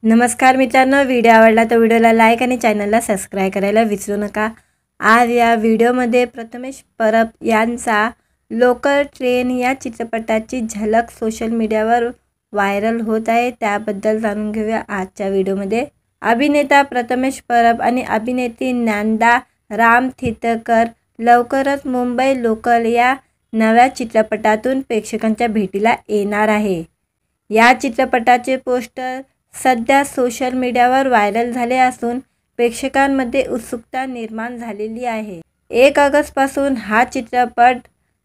नमस्कार मित्रांनो, व्हिडिओ आवडला तर व्हिडिओला लाईक आणि चॅनलला सबस्क्राईब करायला विसरू नका। आज या व्हिडिओमध्ये प्रथमेश परब यांचा लोकल ट्रेन या चित्रपटाची झलक सोशल मीडियावर व्हायरल होत आहे, त्याबद्दल जाणून घेऊया आजच्या व्हिडिओमध्ये। अभिनेता प्रथमेश परब आणि अभिनेत्री ज्ञानदा रामतीर्थकर लवकरच मुंबई लोकल या नव्या चित्रपटातून प्रेक्षकांच्या भेटीला येणार आहे। या चित्रपटाचे पोस्टर सध्या सोशल मीडियावर व्हायरल झाले असून प्रेक्षकांमध्ये उत्सुकता निर्माण झालेली आहे। 1 ऑगस्टपासून हा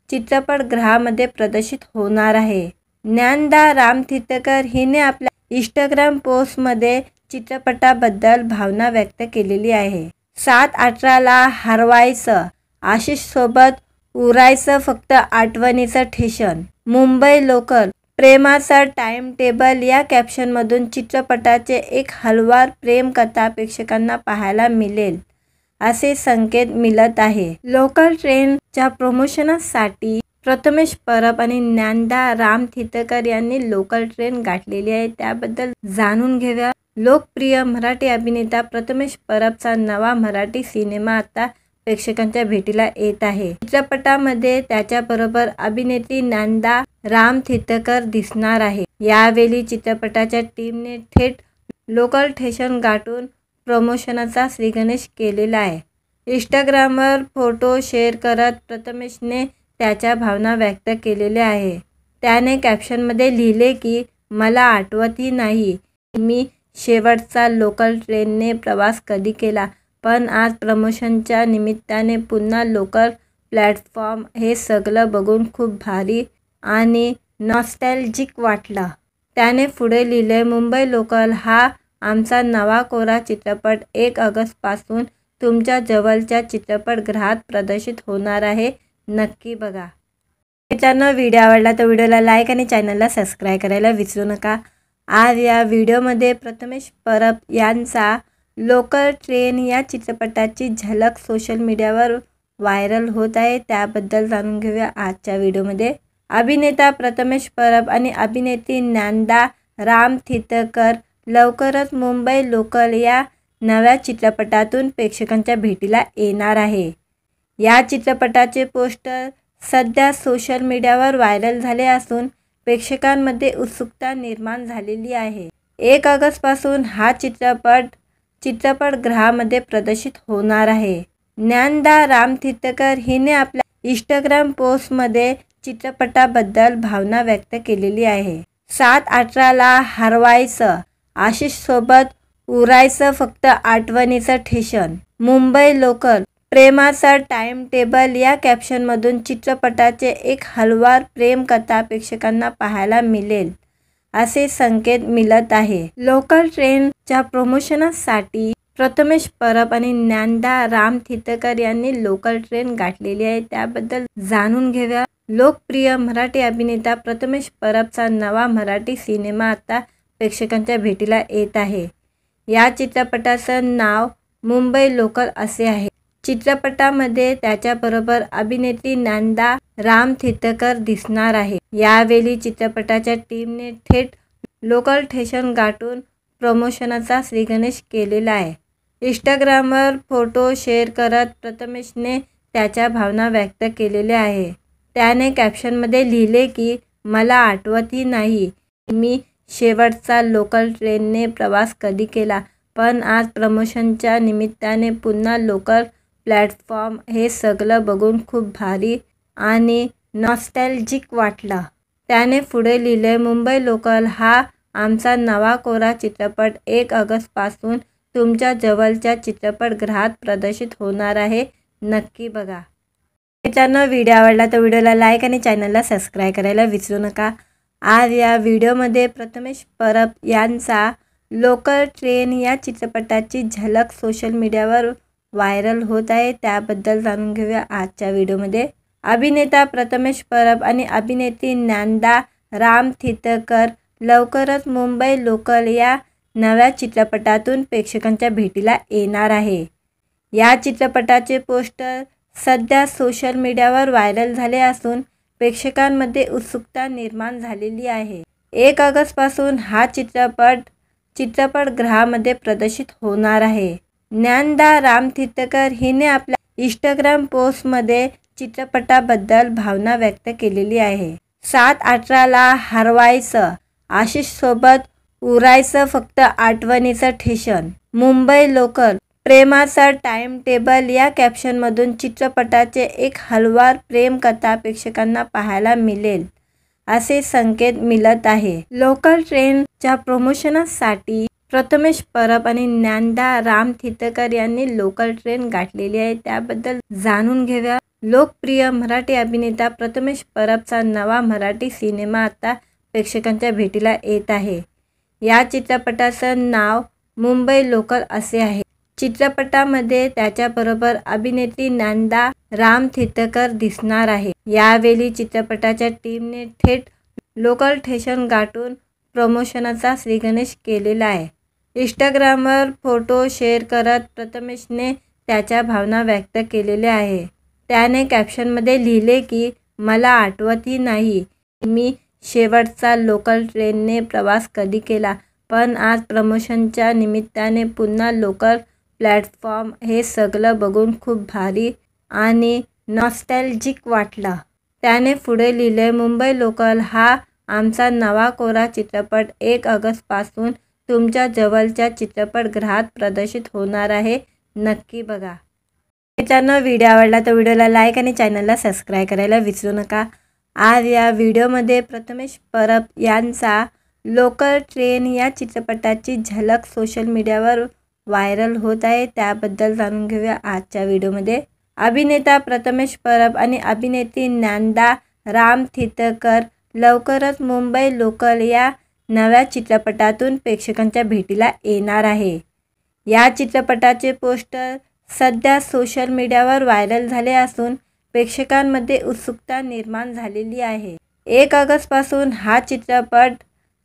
चित्रपटगृहामध्ये प्रदर्शित होणार आहे। ज्ञानदा रामतीर्थकर हिने आपल्या इंस्टाग्राम पोस्टमध्ये चित्रपटाबद्दल भावना व्यक्त केलेली आहे। 7/18ला हरवायचं, आशिष सोबत उरायचं फक्त आठवणीचं ठेशन, मुंबई लोकल, प्रेमाचा टाइम टेबल या कॅप्शनमधून चित्रपटाचे एक हलवार प्रेमकथा प्रेक्षकांना पाहायला मिळेल असे संकेत मिळत आहे। लोकल ट्रेनच्या प्रमोशनसाठी प्रथमेश परब आणि ज्ञानदा रामतीर्थकर यांनी लोकल ट्रेन गाठलेली आहे, त्याबद्दल जाणून घेऊया। लोकप्रिय मराठी अभिनेता प्रथमेश परबचा नवा मराठी सिनेमा आता प्रेक्षकांच्या भेटीला येत आहे। चित्रपटामध्ये त्याच्याबरोबर अभिनेत्री ज्ञानदा रामतीर्थकर दिसणार आहे। यावेळी चित्रपटाच्या टीमने थेट लोकल स्टेशन गाठून प्रमोशनचा श्रीगणेश केलेला आहे। इंस्टाग्रामवर फोटो शेअर करत प्रथमेशने त्याच्या भावना व्यक्त केलेल्या आहे। त्याने कॅप्शनमध्ये लिहिले की मला आठवतही नाही मी शेवटचा लोकल ट्रेनने प्रवास कधी केला, पण आज प्रमोशनच्या निमित्ताने पुन्हा लोकल प्लॅटफॉर्म हे सगळं बघून खूप भारी आणि नॉस्टॅल्जिक वाटलं। त्याने पुढे लिहिले, मुंबई लोकल हा आमचा नवा कोरा चित्रपट 1 ऑगस्टपासून तुमच्या जवळच्या चित्रपटगृहात प्रदर्शित होणार आहे, नक्की बघा। मित्रांनो, व्हिडिओ आवडला तर व्हिडिओला लाईक आणि चॅनलला सबस्क्राईब करायला विसरू नका। आज या व्हिडिओमध्ये प्रथमेश परब यांचा लोकल ट्रेन या चित्रपटाची झलक सोशल मीडियावर व्हायरल होत आहे, त्याबद्दल जाणून घेऊया आजच्या व्हिडिओमध्ये। अभिनेता प्रथमेश परब आणि अभिनेत्री ज्ञानदा रामतीर्थकर लवकरच मुंबई लोकल या नव्या चित्रपटातून प्रेक्षकांच्या भेटीला येणार आहे। या चित्रपटाचे पोस्टर सध्या सोशल मीडियावर व्हायरल झाले असून प्रेक्षकांमध्ये उत्सुकता निर्माण झालेली आहे। 1 ऑगस्टपासून हा चित्रपटगृहामध्ये प्रदर्शित होणार आहे। ज्ञानदा रामतीर्थकर हिने आपल्या इंस्टाग्राम पोस्टमध्ये चित्रपटाबद्दल भावना व्यक्त केलेली आहे। 7/18ला हरवायचं, आशिष सोबत उरायचं फक्त आठवणीचं ठेशन, मुंबई लोकल, प्रेमाचा टाइम टेबल या कॅप्शनमधून चित्रपटाचे एक हलवार प्रेमकथा प्रेक्षकांना पाहायला मिळेल असे संकेत मिळत आहे। लोकल ट्रेनच्या प्रमोशनसाठी प्रथमेश परब आणि ज्ञानदा रामतीर्थकर यांनी लोकल ट्रेन गाठलेली आहे, त्याबद्दल जाणून घेऊया। लोकप्रिय मराठी अभिनेता प्रथमेश परबचा नवा मराठी सिनेमा आता प्रेक्षकांच्या भेटीला येत आहे। या चित्रपटाचं नाव मुंबई लोकल असे आहे। चित्रपटामध्ये त्याच्याबरोबर अभिनेत्री ज्ञानदा रामतीर्थकर दिसणार आहे। यावेळी चित्रपटाच्या टीमने थेट लोकल स्टेशन गाठून प्रमोशनचा श्रीगणेश केलेला आहे। इंस्टाग्रामवर फोटो शेअर करत प्रथमेशने त्याच्या भावना व्यक्त केलेल्या आहे। त्याने कॅप्शनमध्ये लिहिले की मला आठवतही नाही मी शेवटचा लोकल ट्रेनने प्रवास कधी केला, पण आज प्रमोशनच्या निमित्ताने पुन्हा लोकल प्लॅटफॉर्म हे सगळं बघून खूप भारी आणि नॉस्टॅल्जिक वाटलं। त्याने पुढे लिहिले, मुंबई लोकल हा आमचा नवा कोरा चित्रपट 1 ऑगस्टपासून तुमच्या जवळच्या चित्रपटगृहात प्रदर्शित होणार आहे, नक्की बघा। मित्रांनो, व्हिडिओ आवडला तर व्हिडिओला लाईक आणि चॅनलला सबस्क्राईब करायला विसरू नका। आज या व्हिडिओमध्ये प्रथमेश परब यांचा लोकल ट्रेन या चित्रपटाची झलक सोशल मीडियावर व्हायरल होत आहे, त्याबद्दल जाणून घेऊया आजच्या व्हिडिओमध्ये। अभिनेता प्रथमेश परब आणि अभिनेत्री ज्ञानदा रामतीर्थकर लवकरच मुंबई लोकल या नव्या चित्रपटातून प्रेक्षकांच्या भेटीला येणार आहे। या चित्रपटाचे पोस्टर सध्या सोशल मीडियावर व्हायरल झाले असून प्रेक्षकांमध्ये उत्सुकता निर्माण झालेली आहे। 1 ऑगस्टपासून हा चित्रपटगृहामध्ये प्रदर्शित होणार आहे. ज्ञानदा रामतीर्थकर हिने आपल्या इंस्टाग्राम पोस्टमध्ये चित्रपटाबद्दल भावना व्यक्त केलेली आहे. 7/18ला हरवायचं, आशिषसोबत उरायचं फक्त आठवणीचं ठेशन, मुंबई लोकल, प्रेमाचा टाइम टेबल या कॅप्शनमधून चित्रपटाचे एक हलवार प्रेमकथा प्रेक्षकांना पाहायला मिळेल असे संकेत मिळत आहे. लोकल ट्रेनच्या प्रमोशनसाठी प्रथमेश परब आणि ज्ञानदा रामतीर्थकर यांनी लोकल ट्रेन गाठलेली आहे. त्याबद्दल जाणून घेऊया. लोकप्रिय मराठी अभिनेता प्रथमेश परबचा नवा मराठी सिनेमा आता प्रेक्षकांच्या भेटीला येत आहे. या चित्रपटाचं नाव मुंबई लोकल असे आहे. चित्रपटामध्ये त्याच्याबरोबर अभिनेत्री ज्ञानदा रामतीर्थकर दिसणार आहे. यावेळी चित्रपटाच्या टीमने थेट लोकल स्टेशन गाठून प्रमोशनचा श्रीगणेश केलेला आहे. इंस्टाग्रामवर फोटो शेअर करत प्रथमेशने त्याच्या भावना व्यक्त केलेल्या आहे. त्याने कॅप्शनमध्ये लिहिले की मला आठवतही नाही मी शेवटचा लोकल ट्रेनने प्रवास कधी केला, पण आज प्रमोशनच्या निमित्ताने पुन्हा लोकल प्लॅटफॉर्म हे सगळं बघून खूप भारी आणि नॉस्टॅल्जिक वाटलं. त्याने पुढे लिहिले, मुंबई लोकल हा आमचा नवा कोरा चित्रपट 1 ऑगस्टपासून तुमच्या जवळच्या चित्रपटगृहात प्रदर्शित होणार आहे. नक्की बघा. मित्रांनो, व्हिडिओ आवडला तर व्हिडिओला लाईक आणि चॅनलला सबस्क्राईब करायला विसरू नका. आज या व्हिडिओमध्ये प्रथमेश परब यांचा लोकल ट्रेन या चित्रपटाची झलक सोशल मीडियावर व्हायरल होत आहे. त्याबद्दल जाणून घेऊया आजच्या व्हिडिओमध्ये. अभिनेता प्रथमेश परब आणि अभिनेत्री ज्ञानदा रामतीर्थकर लवकरच मुंबई लोकल या नव्या चित्रपटातून प्रेक्षकांच्या भेटीला येणार आहे. या चित्रपटाचे पोस्टर सध्या सोशल मीडियावर व्हायरल झाले असून प्रेक्षकांमध्ये उत्सुकता निर्माण झालेली आहे. 1 ऑगस्टपासून हा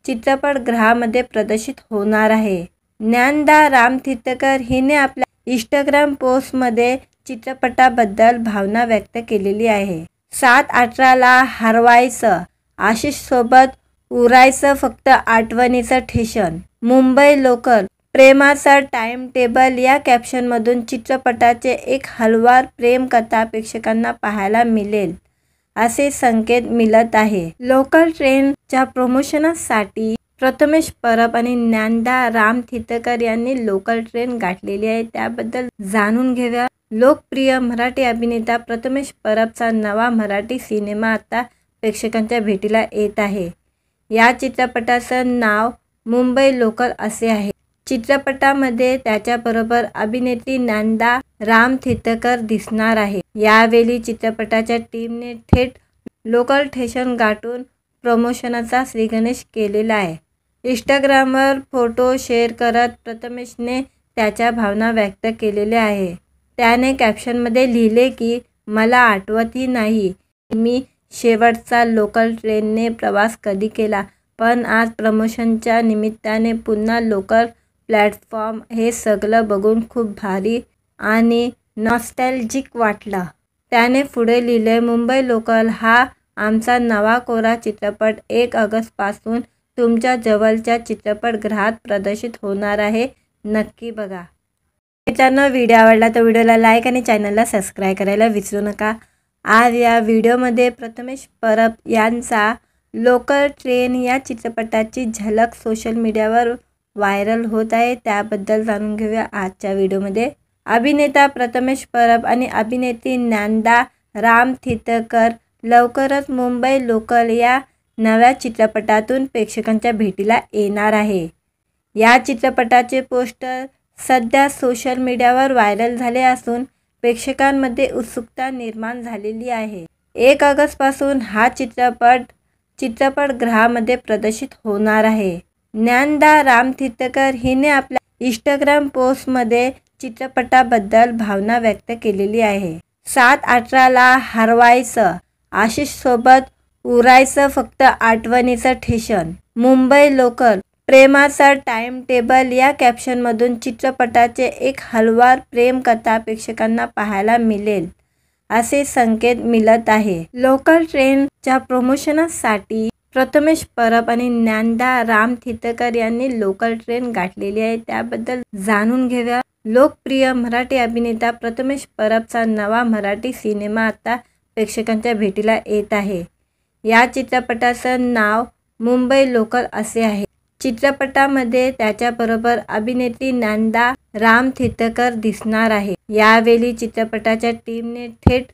चित्रपटगृहामध्ये प्रदर्शित होणार आहे. ज्ञानदा रामतीर्थकर हिने आपल्या इंस्टाग्राम पोस्टमध्ये चित्रपटाबद्दल भावना व्यक्त केलेली आहे. 7/18ला हरवायचं, आशिषसोबत उरायचं फक्त आठवणीचं ठेशन, मुंबई लोकल, प्रेमाचा टाइम टेबल या कॅप्शनमधून चित्रपटाचे एक हलवार प्रेमकथा प्रेक्षकांना पाहायला मिळेल असे संकेत मिळत आहे. लोकल ट्रेनच्या प्रमोशनसाठी प्रथमेश परब आणि ज्ञानदा रामतीर्थकर यांनी लोकल ट्रेन गाठलेली आहे. त्याबद्दल जाणून घेऊया. लोकप्रिय मराठी अभिनेता प्रथमेश परबचा नवा मराठी सिनेमा आता प्रेक्षकांच्या भेटीला येत आहे. या चित्रपटाचं नाव मुंबई लोकल असे आहे. चित्रपटामध्ये त्याच्याबरोबर अभिनेत्री ज्ञानदा रामतीर्थकर दिसणार आहे. यावेळी चित्रपटाच्या टीमने थेट लोकल स्टेशन गाठून प्रमोशनचा श्रीगणेश केलेला आहे. इंस्टाग्रामवर फोटो शेअर करत प्रथमेशने त्याच्या भावना व्यक्त केलेल्या आहे. त्याने कॅप्शनमध्ये लिहिले की मला आठवतही नाही मी शेवटचा लोकल ट्रेनने प्रवास कधी केला, पण आज प्रमोशनच्या निमित्ताने पुन्हा लोकल प्लॅटफॉर्म हे सगळं बघून खूप भारी आणि नॉस्टॅल्जिक वाटलं. त्याने पुढे लिहिले, मुंबई लोकल हा आमचा नवा कोरा चित्रपट 1 ऑगस्टपासून तुमच्या जवळच्या चित्रपटगृहात प्रदर्शित होणार आहे. नक्की बघा. मित्रांनो, व्हिडिओ आवडला तर व्हिडिओला लाईक आणि चॅनलला सबस्क्राईब करायला विसरू नका. आज या व्हिडिओमध्ये प्रथमेश परब यांचा लोकल ट्रेन या चित्रपटाची झलक सोशल मीडियावर व्हायरल होत आहे. त्याबद्दल जाणून घेऊया आजच्या व्हिडिओमध्ये. अभिनेता प्रथमेश परब आणि अभिनेत्री ज्ञानदा रामतीर्थकर लवकरच मुंबई लोकल या नव्या चित्रपटातून प्रेक्षकांच्या भेटीला येणार आहे. या चित्रपटाचे पोस्टर सध्या सोशल मीडियावर व्हायरल झाले असून प्रेक्षकांमध्ये उत्सुकता निर्माण झालेली आहे. 1 ऑगस्टपासून हा चित्रपटगृहामध्ये प्रदर्शित होणार आहे. ज्ञानदा रामतीर्थकर हिने आपल्या इंस्टाग्राम पोस्टमध्ये चित्रपटाबद्दल भावना व्यक्त केलेली आहे. 7/18ला हरवायचं, आशिषसोबत उरायचं फक्त आठवणीचं ठेशन, मुंबई लोकल, प्रेमाचा टाइम टेबल या कॅप्शनमधून चित्रपटाचे एक हलवार प्रेमकथा प्रेक्षकांना पाहायला मिळेल असे संकेत मिळत आहे. लोकल ट्रेनच्या प्रमोशनसाठी प्रथमेश परब आणि ज्ञानदा रामतीर्थकर यांनी लोकल ट्रेन गाठलेली आहे, त्याबद्दल जाणून घेऊया. लोकप्रिय मराठी अभिनेता प्रथमेश परबचा नवा मराठी सिनेमा आता प्रेक्षकांच्या भेटीला येत आहे. या चित्रपटाचं नाव मुंबई लोकल असे आहे. चित्रपटामध्ये त्याच्याबरोबर अभिनेत्री ज्ञानदा रामतीर्थकर दिसणार आहे. यावेळी चित्रपटाच्या टीमने थेट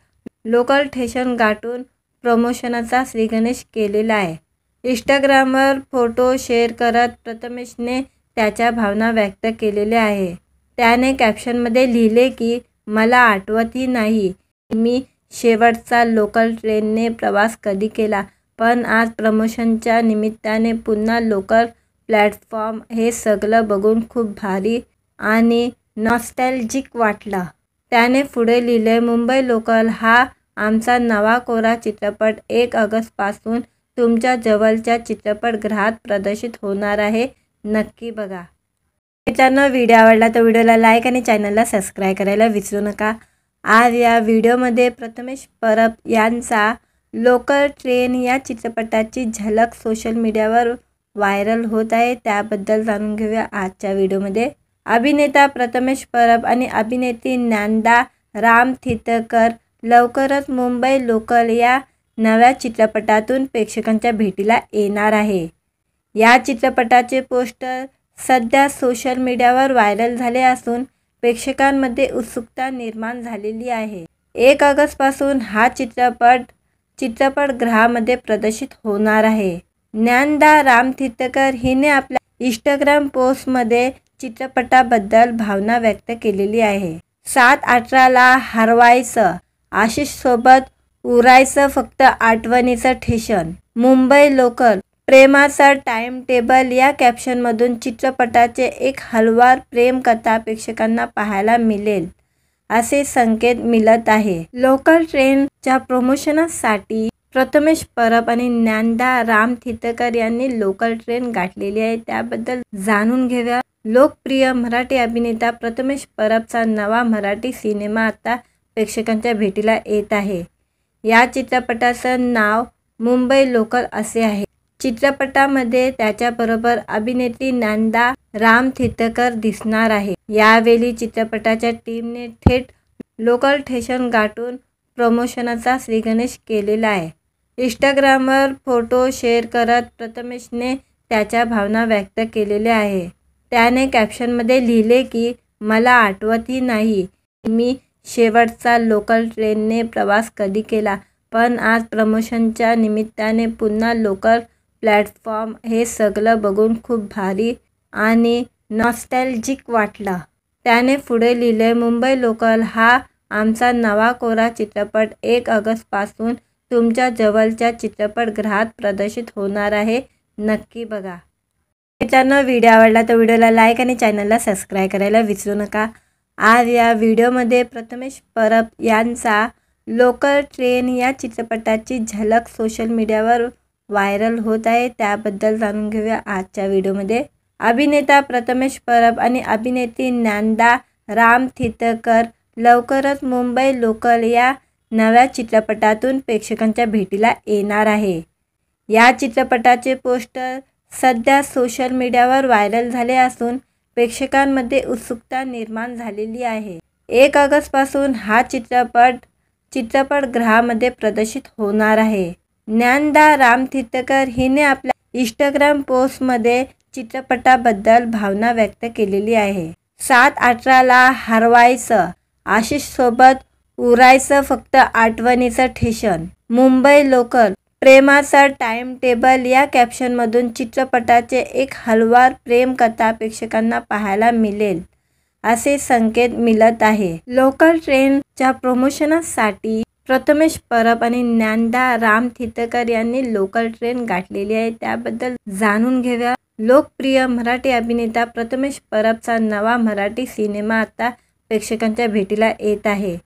लोकल स्टेशन गाठून प्रमोशनचा श्रीगणेश केलेला आहे. इंस्टाग्रामवर फोटो शेअर करत प्रथमेशने त्याच्या भावना व्यक्त केलेल्या आहे. त्याने कॅप्शनमध्ये लिहिले की मला आठवतही नाही मी शेवटचा लोकल ट्रेनने प्रवास कधी केला, पण आज प्रमोशनच्या निमित्ताने पुन्हा लोकल प्लॅटफॉर्म हे सगळं बघून खूप भारी आणि नॉस्टॅल्जिक वाटलं. त्याने पुढे लिहिले, मुंबई लोकल हा आमचा नवा कोरा चित्रपट 1 ऑगस्टपासून तुमच्या जवळच्या चित्रपटगृहात प्रदर्शित होणार आहे. नक्की बघा. मित्रांनो, व्हिडिओ आवडला तर व्हिडिओला लाईक आणि चॅनलला सबस्क्राईब करायला विसरू नका. आज या व्हिडिओमध्ये प्रथमेश परब यांचा लोकल ट्रेन या चित्रपटाची झलक सोशल मीडियावर व्हायरल होत आहे, त्याबद्दल जाणून घेऊया आजच्या व्हिडिओमध्ये. अभिनेता प्रथमेश परब आणि अभिनेत्री ज्ञानदा रामतीर्थकर लवकरच मुंबई लोकल या नव्या चित्रपटातून प्रेक्षकांच्या भेटीला येणार आहे. या चित्रपटाचे पोस्टर सध्या सोशल मीडियावर व्हायरल झाले असून प्रेक्षकांमध्ये उत्सुकता निर्माण झालेली आहे. 1 ऑगस्टपासून हा चित्रपटगृहामध्ये प्रदर्शित होणार आहे. ज्ञानदा रामतीर्थकर हिने आपल्या इंस्टाग्राम पोस्टमध्ये चित्रपटाबद्दल भावना व्यक्त केलेली आहे. 7/18ला हरवायचं, आशिषसोबत उरायचं, फक्त आठवणीचं ठेशन, मुंबई लोकल, प्रेमाचा टाइम टेबल या कॅप्शनमधून चित्रपटाचे एक हलवार प्रेमकथा प्रेक्षकांना पाहायला मिळेल असे संकेत मिळत आहे. लोकल ट्रेनच्या प्रमोशनसाठी प्रथमेश परब आणि ज्ञानदा रामतीर्थकर यांनी लोकल ट्रेन गाठलेली आहे, त्याबद्दल जाणून घेऊया. लोकप्रिय मराठी अभिनेता प्रथमेश परबचा नवा मराठी सिनेमा आता प्रेक्षकांच्या भेटीला येत आहे. या चित्रपटाचं नाव मुंबई लोकल असे आहे. चित्रपटामध्ये त्याच्याबरोबर अभिनेत्री ज्ञानदा रामतीर्थकर दिसणार आहे. यावेळी चित्रपटाच्या टीमने थेट लोकल स्टेशन गाठून प्रमोशनचा श्रीगणेश केलेला आहे. इंस्टाग्रामवर फोटो शेअर करत प्रथमेशने त्याच्या भावना व्यक्त केलेल्या आहे. त्याने कॅप्शनमध्ये लिहिले की मला आठवतही नाही मी शेवटचा लोकल ट्रेनने प्रवास कधी केला, पण आज प्रमोशनच्या निमित्ताने पुन्हा लोकल प्लॅटफॉर्म हे सगळं बघून खूप भारी आणि नॉस्टॅल्जिक वाटलं. त्याने पुढे लिहिले, मुंबई लोकल हा आमचा नवा कोरा चित्रपट 1 ऑगस्टपासून तुमच्या जवळच्या चित्रपटगृहात प्रदर्शित होणार आहे. नक्की बघा. मित्रांनो, व्हिडिओ आवडला तर व्हिडिओला लाईक आणि चॅनलला सबस्क्राईब करायला विसरू नका. आज या व्हिडिओमध्ये प्रथमेश परब यांचा लोकल ट्रेन या चित्रपटाची झलक सोशल मीडियावर व्हायरल होत आहे, त्याबद्दल जाणून घेऊया आजच्या व्हिडिओमध्ये. अभिनेता प्रथमेश परब आणि अभिनेत्री ज्ञानदा रामतीर्थकर लवकरच मुंबई लोकल या नव्या चित्रपटातून प्रेक्षकांच्या भेटीला येणार आहे. या चित्रपटाचे पोस्टर सध्या सोशल मीडियावर व्हायरल झाले असून प्रेक्षकांमध्ये उत्सुकता निर्माण झालेली आहे. 1 ऑगस्टपासून हा चित्रपटगृहामध्ये प्रदर्शित होणार आहे. ज्ञानदा रामतीर्थकर हिने आपल्या इंस्टाग्राम पोस्टमध्ये चित्रपटाबद्दल भावना व्यक्त केलेली आहे. 7/18ला हरवायचं, आशिषसोबत उरायचं, फक्त आठवणीचं ठेशन, मुंबई लोकल, प्रेमाचा टाइम टेबल या कॅप्शनमधून चित्रपटाचे एक हलवार प्रेमकथा प्रेक्षकांना पाहायला मिळेल असे संकेत मिळत आहे. लोकल ट्रेनच्या प्रमोशनसाठी प्रथमेश परब आणि ज्ञानदा रामतीर्थकर यांनी लोकल ट्रेन गाठलेली आहे, त्याबद्दल जाणून घेऊया. लोकप्रिय मराठी अभिनेता प्रथमेश परबचा नवा मराठी सिनेमा आता प्रेक्षकांच्या भेटीला येत आहे.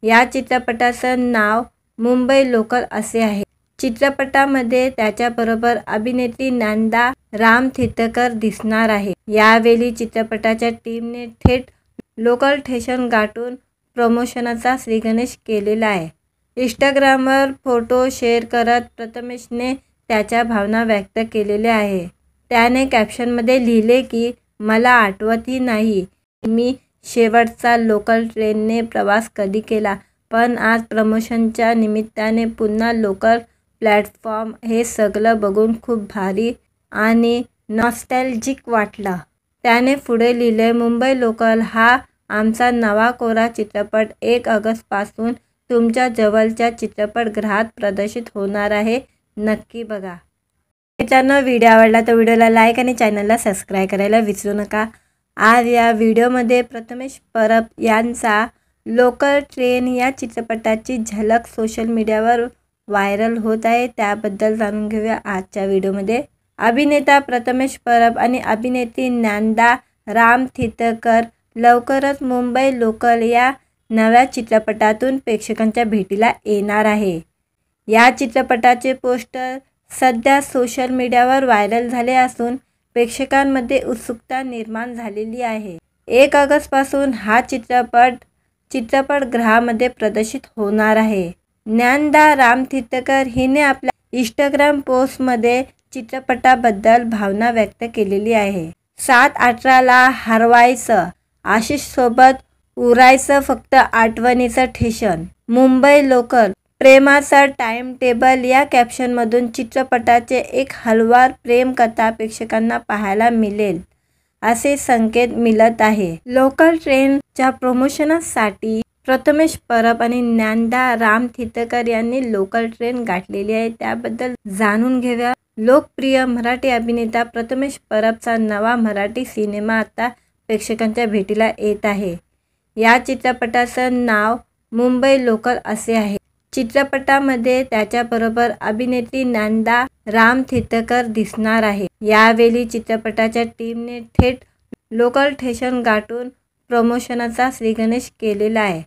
या चित्रपटाचं नाव मुंबई लोकल असे आहे. चित्रपटामध्ये त्याच्याबरोबर अभिनेत्री ज्ञानदा रामतीर्थकर दिसणार आहे. यावेळी चित्रपटाच्या टीमने थेट लोकल स्टेशन गाठून प्रमोशनचा श्रीगणेश केलेला आहे. इंस्टाग्रामवर फोटो शेअर करत प्रथमेशने त्याच्या भावना व्यक्त केलेल्या आहे. त्याने कॅप्शनमध्ये लिहिले की मला आठवतही नाही मी शेवटचा लोकल ट्रेनने प्रवास कधी केला, पण आज प्रमोशनच्या निमित्ताने पुन्हा लोकल प्लॅटफॉर्म हे सगळं बघून खूप भारी आणि नॉस्टॅल्जिक वाटलं. त्याने पुढे लिहिले, मुंबई लोकल हा आमचा नवा कोरा चित्रपट 1 ऑगस्टपासून तुमच्या जवळच्या चित्रपटगृहात प्रदर्शित होणार आहे. नक्की बघा. मित्रांनो, व्हिडिओ आवडला तर व्हिडिओला लाईक आणि चॅनलला सबस्क्राईब करायला विसरू नका. आज या व्हिडिओमध्ये प्रथमेश परब यांचा लोकल ट्रेन या चित्रपटाची झलक सोशल मीडियावर व्हायरल होत आहे. त्याबद्दल जाणून घेऊया आजच्या व्हिडिओमध्ये. अभिनेता प्रथमेश परब आणि अभिनेत्री ज्ञानदा रामतीर्थकर लवकरच मुंबई लोकल या नव्या चित्रपटातून प्रेक्षकांच्या भेटीला येणार आहे. या चित्रपटाचे पोस्टर सध्या सोशल मीडियावर व्हायरल झाले असून प्रेक्षकांमध्ये उत्सुकता निर्माण झालेली आहे. 1 ऑगस्टपासून हा चित्रपटगृहामध्ये प्रदर्शित होणार आहे. ज्ञानदा रामतीर्थकर हिने आपल्या इंस्टाग्राम पोस्टमध्ये चित्रपटाबद्दल भावना व्यक्त केलेली आहे. 7/18ला हरवायचं, आशिषसोबत उरायचं फक्त आठवणीचं ठेशन, मुंबई लोकल, प्रेमाचा टाइम टेबल या कॅप्शनमधून चित्रपटाचे एक हलवार प्रेमकथा प्रेक्षकांना पाहायला मिळेल असे संकेत मिळत आहे. लोकल ट्रेनच्या प्रमोशनसाठी प्रथमेश परब आणि ज्ञानदा रामतीर्थकर यांनी लोकल ट्रेन गाठलेली आहे. त्याबद्दल जाणून घेऊया. लोकप्रिय मराठी अभिनेता प्रथमेश परबचा नवा मराठी सिनेमा आता प्रेक्षकांच्या भेटीला येत आहे. या चित्रपटाचं नाव मुंबई लोकल असे आहे. चित्रपटामध्ये त्याच्याबरोबर अभिनेत्री ज्ञानदा रामतीर्थकर दिसणार आहे. यावेळी चित्रपटाच्या टीमने थेट लोकल स्टेशन गाठून प्रमोशनचा श्रीगणेश केलेला आहे.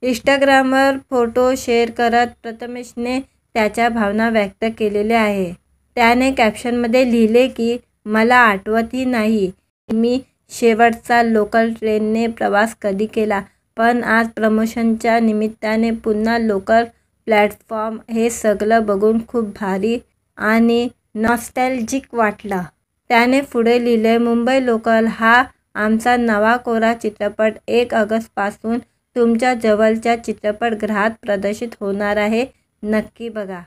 इंस्टाग्रामवर फोटो शेअर करत प्रथमेशने त्याच्या भावना व्यक्त केलेल्या आहे. त्याने कॅप्शनमध्ये लिहिले की मला आठवतही नाही मी शेवटचा लोकल ट्रेनने प्रवास कधी केला, पण आज प्रमोशनच्या निमित्ताने पुन्हा लोकल प्लॅटफॉर्म हे सगळं बघून खूप भारी आणि नॉस्टॅल्जिक वाटलं. त्याने पुढे लिहिले, मुंबई लोकल हा आमचा नवा कोरा चित्रपट 1 ऑगस्टपासून तुमच्या जवळच्या चित्रपटगृहात प्रदर्शित होणार आहे. नक्की बघा.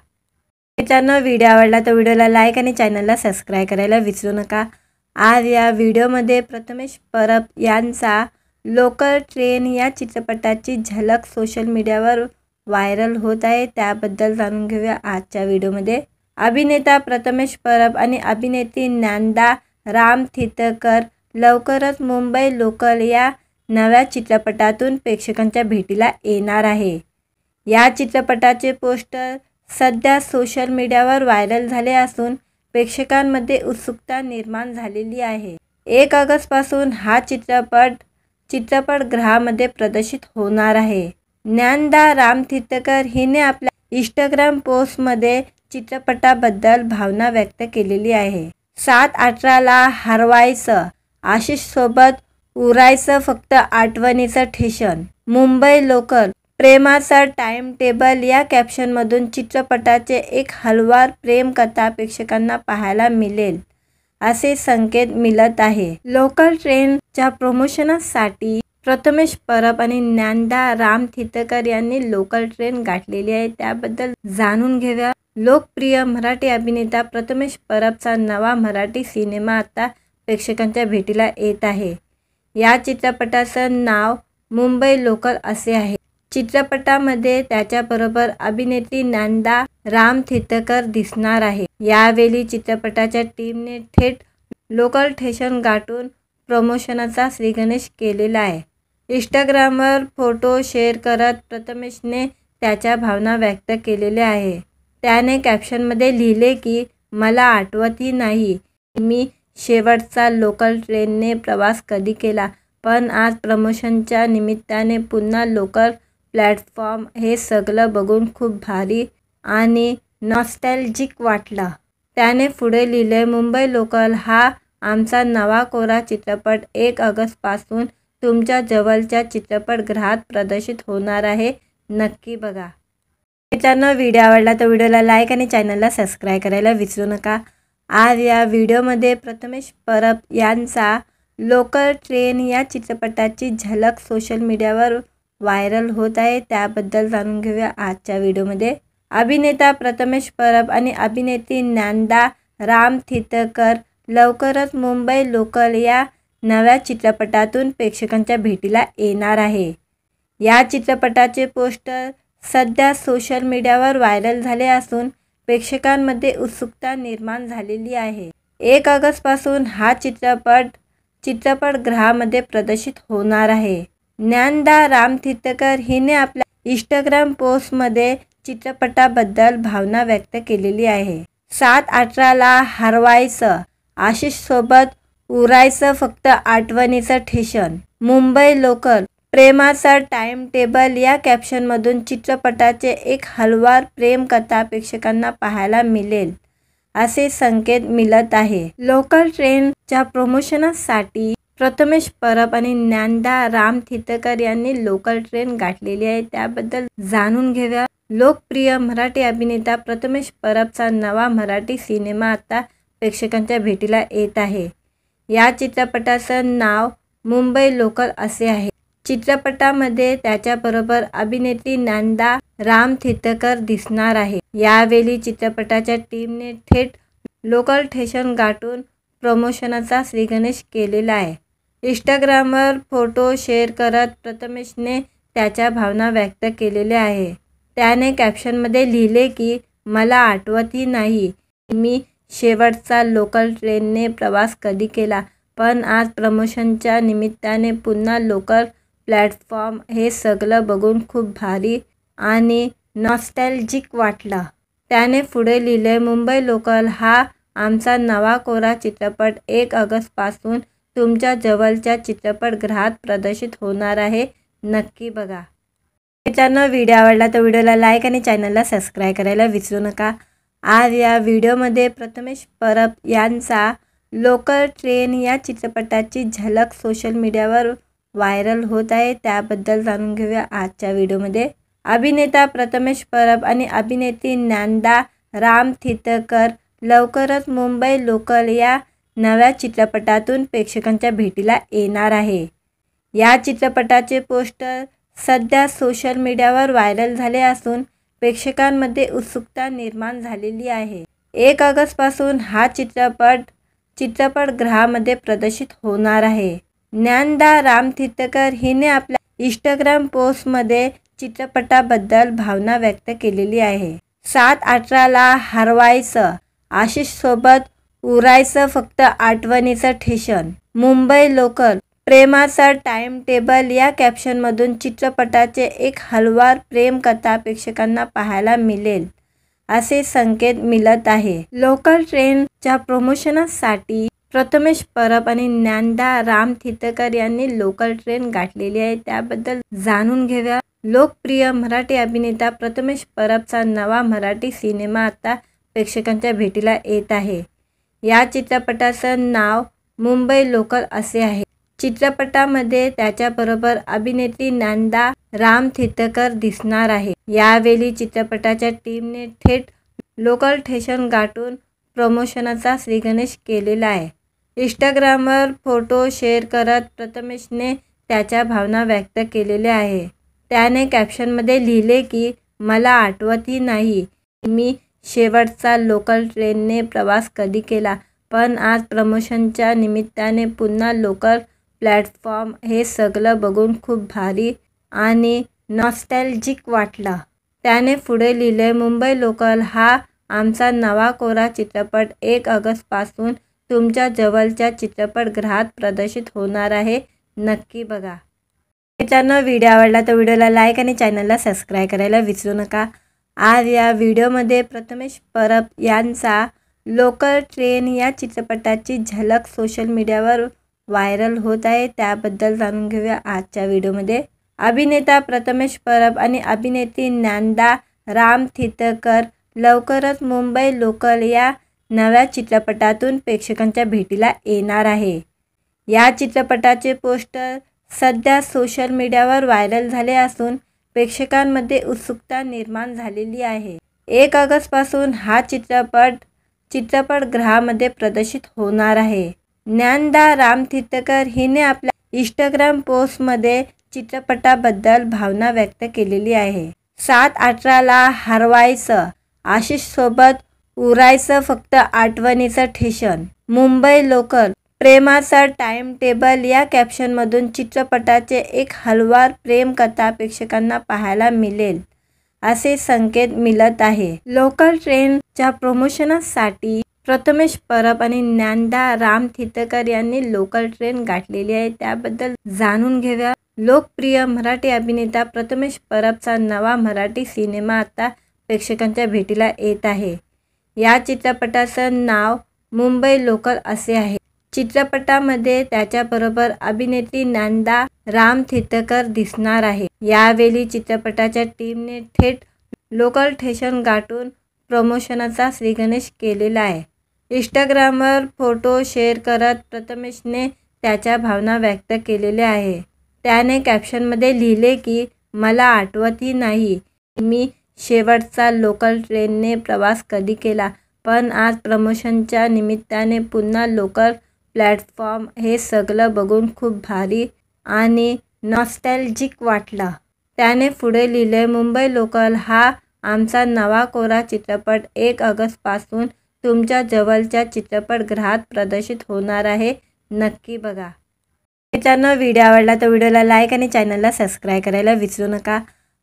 मित्रांनो, व्हिडिओ आवडला तर व्हिडिओला लाईक आणि चॅनलला सबस्क्राईब करायला विसरू नका. आज या व्हिडिओमध्ये प्रथमेश परब यांचा लोकल ट्रेन या चित्रपटाची झलक सोशल मीडियावर व्हायरल होत आहे. त्याबद्दल जाणून घेऊया आजच्या व्हिडिओमध्ये. अभिनेता प्रथमेश परब आणि अभिनेत्री ज्ञानदा रामतीर्थकर लवकरच मुंबई लोकल या नव्या चित्रपटातून प्रेक्षकांच्या भेटीला येणार आहे. या चित्रपटाचे पोस्टर सध्या सोशल मीडियावर व्हायरल झाले असून प्रेक्षकांमध्ये उत्सुकता निर्माण झालेली आहे. 1 ऑगस्टपासून हा चित्रपटगृहामध्ये प्रदर्शित होणार आहे. ज्ञानदा रामतीर्थकर हिने आपल्या इंस्टाग्राम पोस्टमध्ये चित्रपटाबद्दल भावना व्यक्त केलेली आहे. 7/18ला हरवायचं, आशिषसोबत उरायचं फक्त आठवणीचं ठेशन, मुंबई लोकल, प्रेमाचा टाइम टेबल या कॅप्शनमधून चित्रपटाचे एक हलवार प्रेमकथा प्रेक्षकांना पाहायला मिळेल असे संकेत मिळत आहे. लोकल ट्रेनच्या प्रमोशनसाठी प्रथमेश परब आणि ज्ञानदा रामतीर्थकर यांनी लोकल ट्रेन गाठलेली आहे. त्याबद्दल जाणून घेऊया. लोकप्रिय मराठी अभिनेता प्रथमेश परबचा नवा मराठी सिनेमा आता प्रेक्षकांच्या भेटीला येत आहे. या चित्रपटाचं नाव मुंबई लोकल असे आहे. चित्रपटामध्ये त्याच्याबरोबर अभिनेत्री ज्ञानदा रामतीर्थकर दिसणार आहे. यावेळी चित्रपटाच्या टीमने थेट लोकल स्टेशन गाठून प्रमोशनचा श्रीगणेश केलेला आहे. इंस्टाग्रामवर फोटो शेअर करत प्रथमेशने त्याच्या भावना व्यक्त केलेल्या आहे. त्याने कॅप्शनमध्ये लिहिले की मला आठवतही नाही मी शेवटचा लोकल ट्रेनने प्रवास कधी केला, पण आज प्रमोशनच्या निमित्ताने पुन्हा लोकल प्लॅटफॉर्म हे सगळं बघून खूप भारी आणि नॉस्टॅल्जिक वाटलं. त्याने पुढे लिहिले, मुंबई लोकल हा आमचा नवा कोरा चित्रपट 1 ऑगस्टपासून तुमच्या जवळच्या चित्रपटगृहात प्रदर्शित होणार आहे. नक्की बघा. मित्रांनो, व्हिडिओ आवडला तर व्हिडिओला लाईक आणि चॅनलला सबस्क्राईब करायला विसरू नका. आज या व्हिडिओमध्ये प्रथमेश परब यांचा लोकल ट्रेन या चित्रपटाची झलक सोशल मीडियावर व्हायरल होत आहे. त्याबद्दल जाणून घेऊया आजच्या व्हिडिओमध्ये. अभिनेता प्रथमेश परब आणि अभिनेत्री ज्ञानदा रामतीर्थकर लवकरच मुंबई लोकल या नव्या चित्रपटातून प्रेक्षकांच्या भेटीला येणार आहे. या चित्रपटाचे पोस्टर सध्या सोशल मीडियावर व्हायरल झाले असून प्रेक्षकांमध्ये उत्सुकता निर्माण झालेली आहे. 1 ऑगस्टपासून हा चित्रपटगृहामध्ये प्रदर्शित होणार आहे. ज्ञानदा रामतीर्थकर हिने आपल्या इंस्टाग्राम पोस्टमध्ये चित्रपटाबद्दल भावना व्यक्त केलेली आहे. 7/18ला हरवायचं, आशिषसोबत उरायचं फक्त आठवणीचं ठेशन, मुंबई लोकल, प्रेमाचा टाइम टेबल या कॅप्शनमधून चित्रपटाचे एक हलवार प्रेमकथा प्रेक्षकांना पाहायला मिळेल असे संकेत मिळत आहे. लोकल ट्रेनच्या प्रमोशनसाठी प्रथमेश परब आणि ज्ञानदा रामतीर्थकर यांनी लोकल ट्रेन गाठलेली आहे. त्याबद्दल जाणून घेऊया. लोकप्रिय मराठी अभिनेता प्रथमेश परबचा नवा मराठी सिनेमा आता प्रेक्षकांच्या भेटीला येत आहे. या चित्रपटाचं नाव मुंबई लोकल असे आहे. चित्रपटामध्ये त्याच्याबरोबर अभिनेत्री ज्ञानदा रामतीर्थकर दिसणार आहे. यावेळी चित्रपटाच्या टीमने थेट लोकल स्टेशन गाठून प्रमोशनचा श्रीगणेश केलेला आहे. इंस्टाग्रामवर फोटो शेअर करत प्रथमेशने त्याच्या भावना व्यक्त केलेल्या आहे. त्याने कॅप्शनमध्ये लिहिले की मला आठवतही नाही मी शेवटचा लोकल ट्रेनने प्रवास कधी केला, पण आज प्रमोशनच्या निमित्ताने पुन्हा लोकल प्लॅटफॉर्म हे सगळं बघून खूप भारी आणि नॉस्टॅल्जिक वाटलं. त्याने पुढे लिहिले, मुंबई लोकल हा आमचा नवा कोरा चित्रपट 1 ऑगस्टपासून तुमच्या जवळच्या चित्रपटगृहात प्रदर्शित होणार आहे. नक्की बघा. मित्रांनो, व्हिडिओ आवडला तर व्हिडिओला लाईक आणि चॅनलला सबस्क्राईब करायला विसरू नका. आज या व्हिडिओमध्ये प्रथमेश परब यांचा लोकल ट्रेन या चित्रपटाची झलक सोशल मीडियावर व्हायरल होत आहे. त्याबद्दल जाणून घेऊया आजच्या व्हिडिओमध्ये. अभिनेता प्रथमेश परब आणि अभिनेत्री ज्ञानदा रामतीर्थकर लवकरच मुंबई लोकल या नव्या चित्रपटातून प्रेक्षकांच्या भेटीला येणार आहे. या चित्रपटाचे पोस्टर सध्या सोशल मीडियावर व्हायरल झाले असून प्रेक्षकांमध्ये उत्सुकता निर्माण झालेली आहे. 1 ऑगस्टपासून हा चित्रपटगृहामध्ये प्रदर्शित होणार आहे. ज्ञानदा रामतीर्थकर हिने आपल्या इंस्टाग्राम पोस्टमध्ये चित्रपटाबद्दल भावना व्यक्त केलेली आहे. 7/18ला हरवायचं, आशिषसोबत उरायचं फक्त आठवणीचं ठेशन, मुंबई लोकल, प्रेमाचा टाइम टेबल या कॅप्शनमधून चित्रपटाचे एक हलवार प्रेमकथा प्रेक्षकांना पाहायला मिळेल असे संकेत मिळत आहे. लोकल ट्रेनच्या प्रमोशनसाठी प्रथमेश परब आणि ज्ञानदा रामतीर्थकर यांनी लोकल ट्रेन गाठलेली आहे. त्याबद्दल जाणून घेऊया. लोकप्रिय मराठी अभिनेता प्रथमेश परबचा नवा मराठी सिनेमा आता प्रेक्षकांच्या भेटीला येत आहे. या चित्रपटाचं नाव मुंबई लोकल असे आहे. चित्रपटामध्ये त्याच्याबरोबर अभिनेत्री ज्ञानदा रामतीर्थकर दिसणार आहे. यावेळी चित्रपटाच्या टीमने थेट लोकल स्टेशन गाठून प्रमोशनचा श्रीगणेश केलेला आहे. इंस्टाग्रामवर फोटो शेअर करत प्रथमेशने त्याच्या भावना व्यक्त केलेल्या आहे. त्याने कॅप्शनमध्ये लिहिले की मला आठवतही नाही मी शेवटचा लोकल ट्रेनने प्रवास कधी केला, पण आज प्रमोशनच्या निमित्ताने पुन्हा लोकल प्लॅटफॉर्म हे सगळं बघून खूप भारी आणि नॉस्टॅल्जिक वाटलं. त्याने पुढे लिहिले, मुंबई लोकल हा आमचा नवा कोरा चित्रपट 1 ऑगस्टपासून तुमच्या जवळच्या चित्रपटगृहात प्रदर्शित होणार आहे. नक्की बघा. मित्रांनो, व्हिडिओ आवडला तर व्हिडिओला लाईक आणि चॅनलला सबस्क्राईब करायला विसरू नका. आज या व्हिडिओमध्ये प्रथमेश परब यांचा लोकल ट्रेन या चित्रपटाची झलक सोशल मीडियावर व्हायरल होत आहे. त्याबद्दल जाणून घेऊया आजच्या व्हिडिओमध्ये. अभिनेता प्रथमेश परब आणि अभिनेत्री ज्ञानदा रामतीर्थकर लवकरच मुंबई लोकल या नव्या चित्रपटातून प्रेक्षकांच्या भेटीला येणार आहे. या चित्रपटाचे पोस्टर सध्या सोशल मीडियावर व्हायरल झाले असून प्रेक्षकांमध्ये उत्सुकता निर्माण झालेली आहे. 1 ऑगस्टपासून हा चित्रपटगृहामध्ये प्रदर्शित होणार आहे. ज्ञानदा रामतीर्थकर हिने आपल्या इंस्टाग्राम पोस्टमध्ये चित्रपटाबद्दल भावना व्यक्त केलेली आहे. 7/18ला हरवायचं, आशिषसोबत उरायचं फक्त आठवणीचं ठेशन, मुंबई लोकल, प्रेमाचं टाइम टेबल या कॅप्शनमधून चित्रपटाचे एक हलवार प्रेमकथा प्रेक्षकांना पाहायला मिळेल असे संकेत मिळत आहे. लोकल ट्रेनच्या प्रमोशनसाठी प्रथमेश परब आणि ज्ञानदा रामतीर्थकर यांनी लोकल ट्रेन गाठलेली आहे. त्याबद्दल जाणून घेऊया. लोकप्रिय मराठी अभिनेता प्रथमेश परबचा नवा मराठी सिनेमा आता प्रेक्षकांच्या भेटीला येत आहे. या चित्रपटाचं नाव मुंबई लोकल असे आहे. चित्रपटामध्ये त्याच्याबरोबर अभिनेत्री ज्ञानदा रामतीर्थकर दिसणार आहे. यावेळी चित्रपटाच्या टीमने थेट लोकल स्टेशन गाठून प्रमोशनचा श्रीगणेश केलेला आहे. इंस्टाग्रामवर फोटो शेअर करत प्रथमेशने त्याच्या भावना व्यक्त केलेल्या आहे. त्याने कॅप्शनमध्ये लिहिले की मला आठवतही नाही मी शेवटचा लोकल ट्रेनने प्रवास कधी केला, पण आज प्रमोशनच्या निमित्ताने पुन्हा लोकल प्लॅटफॉर्म हे सगळं बघून खूप भारी आणि नॉस्टॅल्जिक वाटलं. त्याने पुढे लिहिले, मुंबई लोकल हा आमचा नवा कोरा चित्रपट 1 ऑगस्टपासून तुमच्या जवळच्या चित्रपटगृहात प्रदर्शित होणार आहे. नक्की बघा. मित्रांनो, व्हिडिओ आवडला तर व्हिडिओला लाईक आणि चॅनलला सबस्क्राईब करायला विसरू नका.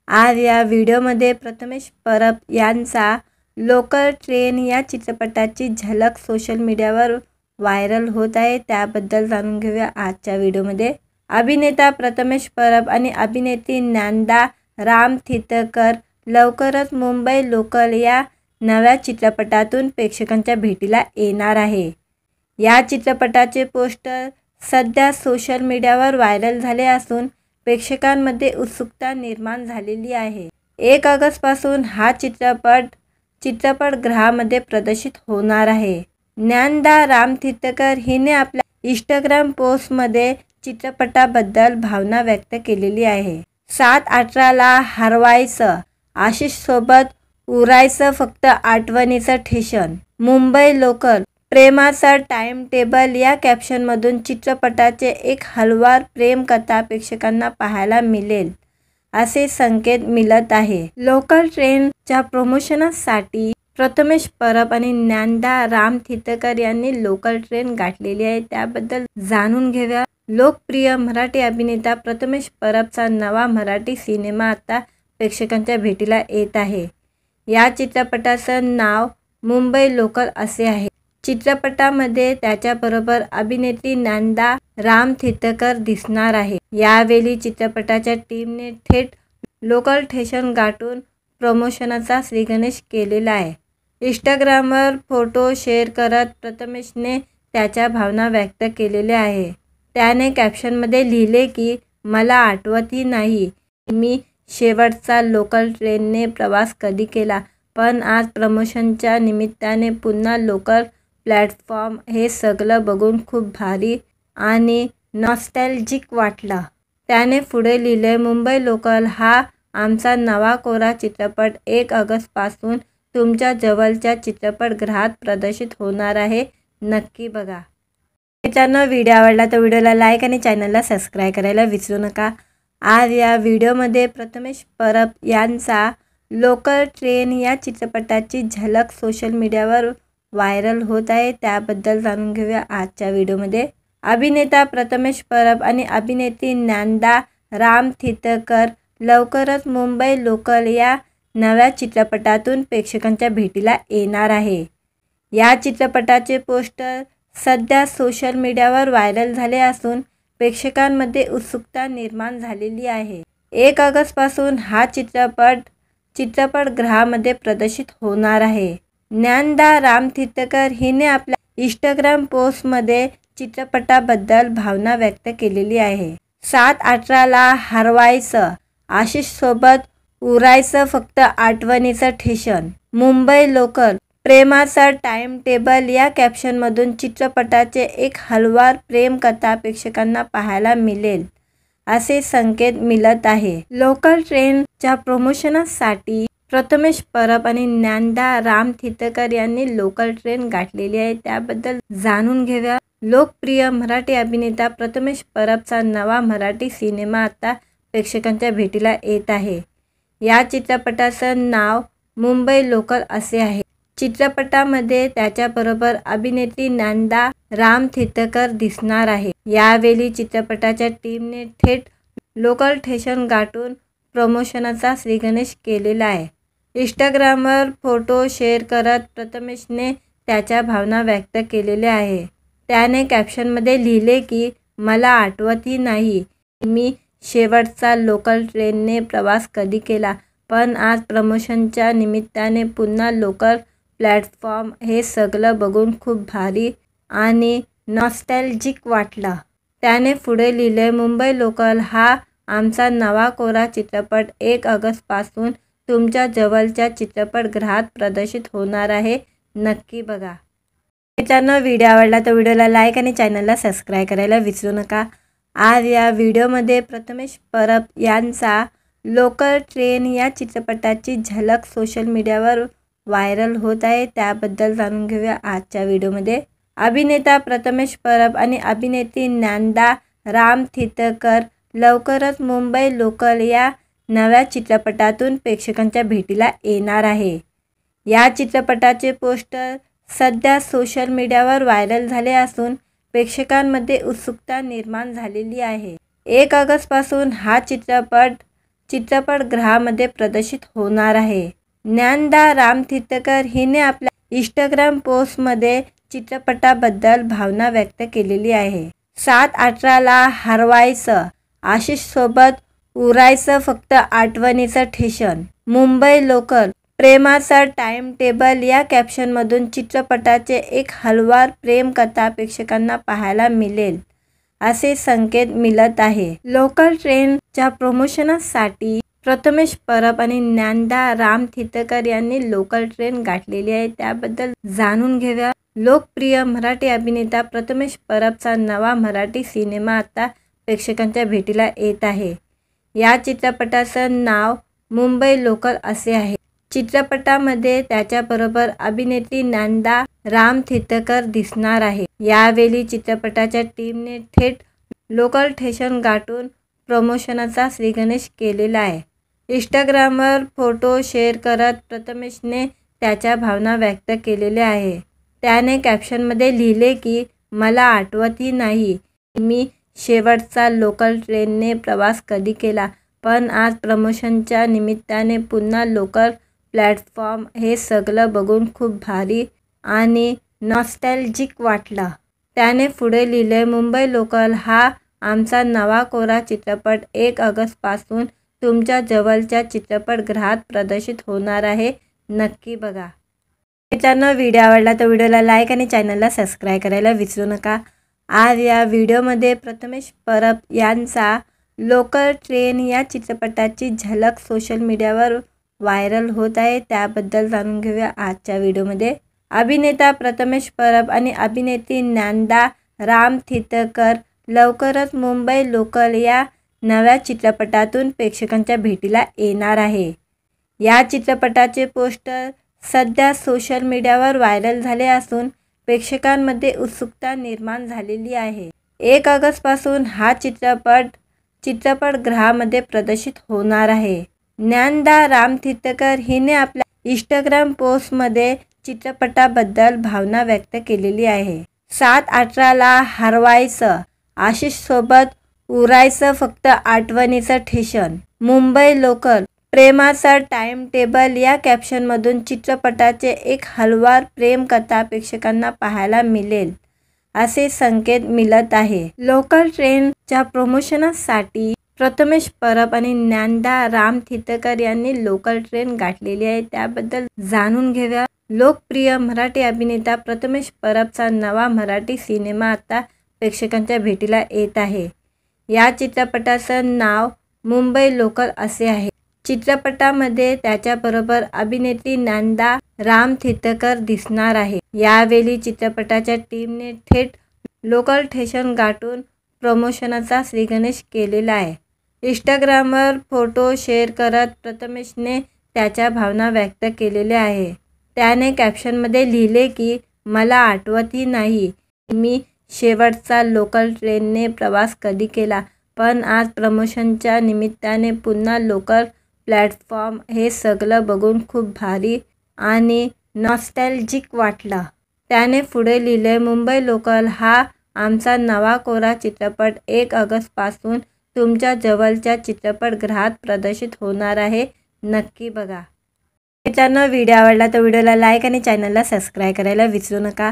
आज या व्हिडिओमध्ये प्रथमेश परब यांचा लोकल ट्रेन या चित्रपटाची झलक सोशल मीडियावर व्हायरल होत आहे. त्याबद्दल जाणून घेऊया आजच्या व्हिडिओमध्ये. अभिनेता प्रथमेश परब आणि अभिनेत्री ज्ञानदा रामतीर्थकर लवकरच मुंबई लोकल या नव्या चित्रपटातून प्रेक्षकांच्या भेटीला येणार आहे. या चित्रपटाचे पोस्टर सध्या सोशल मीडियावर व्हायरल झाले असून प्रेक्षकांमध्ये उत्सुकता निर्माण झालेली आहे. 1 ऑगस्टपासून हा चित्रपटगृहामध्ये प्रदर्शित होणार आहे. ज्ञानदा रामतीर्थकर हिने आपल्या इंस्टाग्राम पोस्टमध्ये चित्रपटाबद्दल भावना व्यक्त केलेली आहे. 7/18ला हरवायचं, आशिषसोबत उरायचं फक्त आठवणीचं ठेशन, मुंबई लोकल, प्रेमाचं टाइम टेबल या कॅप्शनमधून चित्रपटाचे एक हलवार प्रेमकथा प्रेक्षकांना पाहायला मिळेल असे संकेत मिळत आहे. लोकल ट्रेनच्या प्रमोशनसाठी प्रथमेश परब आणि ज्ञानदा रामतीर्थकर यांनी लोकल ट्रेन गाठलेली आहे. त्याबद्दल जाणून घेऊया. लोकप्रिय मराठी अभिनेता प्रथमेश परबचा नवा मराठी सिनेमा आता प्रेक्षकांच्या भेटीला येत आहे. या चित्रपटाचं नाव मुंबई लोकल असे आहे. चित्रपटामध्ये त्याच्याबरोबर अभिनेत्री ज्ञानदा रामतीर्थकर दिसणार आहे. यावेळी चित्रपटाच्या टीमने थेट लोकल स्टेशन गाठून प्रमोशनचा श्रीगणेश केलेला आहे. इंस्टाग्रामवर फोटो शेअर करत प्रथमेशने त्याच्या भावना व्यक्त केलेल्या आहे. त्याने कॅप्शनमध्ये लिहिले की मला आठवतही नाही मी शेवटचा लोकल ट्रेनने प्रवास कधी केला, पण आज प्रमोशनच्या निमित्ताने पुन्हा लोकल प्लॅटफॉर्म हे सगळं बघून खूप भारी आणि नॉस्टॅल्जिक वाटलं. त्याने पुढे लिहिले, मुंबई लोकल हा आमचा नवा कोरा चित्रपट 1 ऑगस्टपासून तुमच्या जवळच्या चित्रपटगृहात प्रदर्शित होणार आहे. नक्की बघा. मित्रांनो, व्हिडिओ आवडला तर व्हिडिओला लाईक आणि चॅनलला सबस्क्राईब करायला विसरू नका. आज या व्हिडिओमध्ये प्रथमेश परब यांचा लोकल ट्रेन या चित्रपटाची झलक सोशल मीडियावर व्हायरल होत आहे. त्याबद्दल जाणून घेऊया आजच्या व्हिडिओमध्ये. अभिनेता प्रथमेश परब आणि अभिनेत्री ज्ञानदा रामतीर्थकर लवकरच मुंबई लोकल या नव्या चित्रपटातून प्रेक्षकांच्या भेटीला येणार आहे. या चित्रपटाचे पोस्टर सध्या सोशल मीडियावर व्हायरल झाले असून प्रेक्षकांमध्ये उत्सुकता निर्माण झालेली आहे. 1 ऑगस्टपासून हा चित्रपटगृहामध्ये प्रदर्शित होणार आहे. ज्ञानदा रामतीर्थकर हिने आपल्या इंस्टाग्राम पोस्टमध्ये चित्रपटाबद्दल भावना व्यक्त केलेली आहे. 7/18ला हरवायचं, आशिषसोबत उरायचं फक्त आठवणीचं ठेशन, मुंबई लोकल, प्रेमाचं टाइम टेबल या कॅप्शनमधून चित्रपटाचे एक हलवार प्रेमकथा प्रेक्षकांना पाहायला मिळेल असे संकेत मिळत आहे। लोकल ट्रेनच्या प्रमोशनसाठी प्रथमेश परब आणि ज्ञानदा रामतीर्थकर यांनी लोकल ट्रेन गाठलेली आहे, त्याबद्दल जाणून घेऊया। लोकप्रिय मराठी अभिनेता प्रथमेश परबचा नवा मराठी सिनेमा आता प्रेक्षकांच्या भेटीला येत आहे। या चित्रपटाचं नाव मुंबई लोकल असे आहे। चित्रपटामध्ये त्याच्याबरोबर अभिनेत्री ज्ञानदा रामतीर्थकर दिसणार आहे। यावेळी चित्रपटाच्या टीमने थेट लोकल स्टेशन गाठून प्रमोशनचा श्रीगणेश केलेला आहे। इंस्टाग्रामवर फोटो शेअर करत प्रथमेशने त्याच्या भावना व्यक्त केलेल्या आहे। त्याने कॅप्शनमध्ये लिहिले की मला आठवतही नाही मी शेवटचा लोकल ट्रेनने प्रवास कधी केला, पण आज प्रमोशनच्या निमित्ताने पुन्हा लोकल प्लॅटफॉर्म हे सगळं बघून खूप भारी आणि नॉस्टॅल्जिक वाटलं। त्याने पुढे लिहिले, मुंबई लोकल हा आमचा नवा कोरा चित्रपट 1 ऑगस्टपासून तुमच्या जवळच्या चित्रपटगृहात प्रदर्शित होणार आहे, नक्की बघा। मित्रांनो, व्हिडिओ आवडला तर व्हिडिओला लाईक आणि चॅनलला सबस्क्राईब करायला विसरू नका। आज या व्हिडिओमध्ये प्रथमेश परब यांचा लोकल ट्रेन या चित्रपटाची झलक सोशल मीडियावर व्हायरल होत आहे, त्याबद्दल जाणून घेऊया आजच्या व्हिडिओमध्ये। अभिनेता प्रथमेश परब आणि अभिनेत्री ज्ञानदा रामतीर्थकर लवकरच मुंबई लोकल या नव्या चित्रपटातून प्रेक्षकांच्या भेटीला येणार आहे। या चित्रपटाचे पोस्टर सध्या सोशल मीडियावर व्हायरल झाले असून प्रेक्षकांमध्ये उत्सुकता निर्माण झालेली आहे। 1 ऑगस्टपासून हा चित्रपटगृहामध्ये प्रदर्शित होणार आहे। ज्ञानदा रामतीर्थकर हिने आपल्या इंस्टाग्राम पोस्टमध्ये चित्रपटाबद्दल भावना व्यक्त केलेली आहे। 7/18ला हरवायचं, आशिषसोबत उरायचं, फक्त आठवणीचं स्टेशन, मुंबई लोकल, प्रेमाचा टाइम टेबल या कॅप्शनमधून चित्रपटाचे एक हलवार प्रेमकथा प्रेक्षकांना पाहायला मिळेल, असे संकेत मिळत आहे। लोकल ट्रेनच्या प्रमोशनसाठी प्रथमेश परब आणि ज्ञानदा रामतीर्थकर यांनी लोकल ट्रेन गाठलेली आहे, त्याबद्दल जाणून घेऊया। लोकप्रिय मराठी अभिनेता प्रथमेश परबचा नवा मराठी सिनेमा आता प्रेक्षकांच्या भेटीला येत आहे। या चित्रपटाचं नाव मुंबई लोकल असे आहे। चित्रपटामध्ये त्याच्याबरोबर अभिनेत्री ज्ञानदा रामतीर्थकर दिसणार आहे। यावेळी चित्रपटाच्या टीमने थेट लोकल स्टेशन गाठून प्रमोशनचा श्रीगणेश केलेला आहे। इंस्टाग्रामवर फोटो शेअर करत प्रथमेशने त्याच्या भावना व्यक्त केलेल्या आहे। त्याने कॅप्शनमध्ये लिहिले की मला आठवतही नाही मी शेवटचा लोकल ट्रेनने प्रवास कधी केला, पण आज प्रमोशनच्या निमित्ताने पुन्हा लोकल प्लॅटफॉर्म हे सगळं बघून खूप भारी आणि नॉस्टॅल्जिक वाटलं। त्याने पुढे लिहिले, मुंबई लोकल हा आमचा नवा कोरा चित्रपट 1 ऑगस्टपासून तुमच्या जवळच्या चित्रपटगृहात प्रदर्शित होणार आहे, नक्की बघा। मित्रांनो, व्हिडिओ आवडला तर व्हिडिओला लाईक आणि चॅनलला सबस्क्राईब करायला विसरू नका। आज या व्हिडिओमध्ये प्रथमेश परब यांचा लोकल ट्रेन या चित्रपटाची झलक सोशल मीडियावर व्हायरल होत आहे, त्याबद्दल जाणून घेऊया आजच्या व्हिडिओमध्ये। अभिनेता प्रथमेश परब आणि अभिनेत्री ज्ञानदा रामतीर्थकर लवकरच मुंबई लोकल या नव्या चित्रपटातून प्रेक्षकांच्या भेटीला येणार आहे। या चित्रपटाचे पोस्टर सध्या सोशल मीडियावर व्हायरल झाले असून प्रेक्षकांमध्ये उत्सुकता निर्माण झालेली आहे। 1 ऑगस्टपासून हा चित्रपटगृहामध्ये प्रदर्शित होणार आहे। ज्ञानदा रामतीर्थकर हिने आपल्या इंस्टाग्राम पोस्टमध्ये चित्रपटाबद्दल भावना व्यक्त केलेली आहे। 7/18ला हरवायचं, आशिषसोबत उरायचं, फक्त आठवणीचं स्टेशन, मुंबई लोकल, प्रेमाचा टाइम टेबल या कॅप्शनमधून चित्रपटाचे एक हलवार प्रेमकथा प्रेक्षकांना पाहायला मिळेल, असे संकेत मिळत आहे। लोकल ट्रेनच्या प्रमोशनसाठी प्रथमेश परब आणि ज्ञानदा रामतीर्थकर यांनी लोकल ट्रेन गाठलेली आहे, त्याबद्दल जाणून घेऊया। लोकप्रिय मराठी अभिनेता प्रथमेश परबचा नवा मराठी सिनेमा आता प्रेक्षकांच्या भेटीला येत आहे। या चित्रपटाचं नाव मुंबई लोकल असे आहे। चित्रपटामध्ये त्याच्याबरोबर अभिनेत्री ज्ञानदा रामतीर्थकर दिसणार आहे। यावेळी चित्रपटाच्या टीमने थेट लोकल स्टेशन गाठून प्रमोशनाचा श्रीगणेश केलेला आहे. इंस्टाग्रामवर फोटो शेअर करत प्रथमेशने त्याच्या भावना व्यक्त केलेल्या आहे. त्याने कॅप्शनमध्ये लिहिले की मला आठवतही नाही मी शेवटचा लोकल ट्रेनने प्रवास कधी केला, पण आज प्रमोशनच्या निमित्ताने पुन्हा लोकल प्लॅटफॉर्म हे सगळं बघून खूप भारी आणि नॉस्टॅल्जिक वाटलं. त्याने पुढे लिहिले, मुंबई लोकल हा आमचा नवा कोरा चित्रपट 1 ऑगस्टपासून तुमच्या जवळच्या चित्रपटगृहात प्रदर्शित होणार आहे. नक्की बघा. मित्रांनो, व्हिडिओ आवडला तर व्हिडिओला लाईक आणि चॅनलला सबस्क्राईब करायला विसरू नका.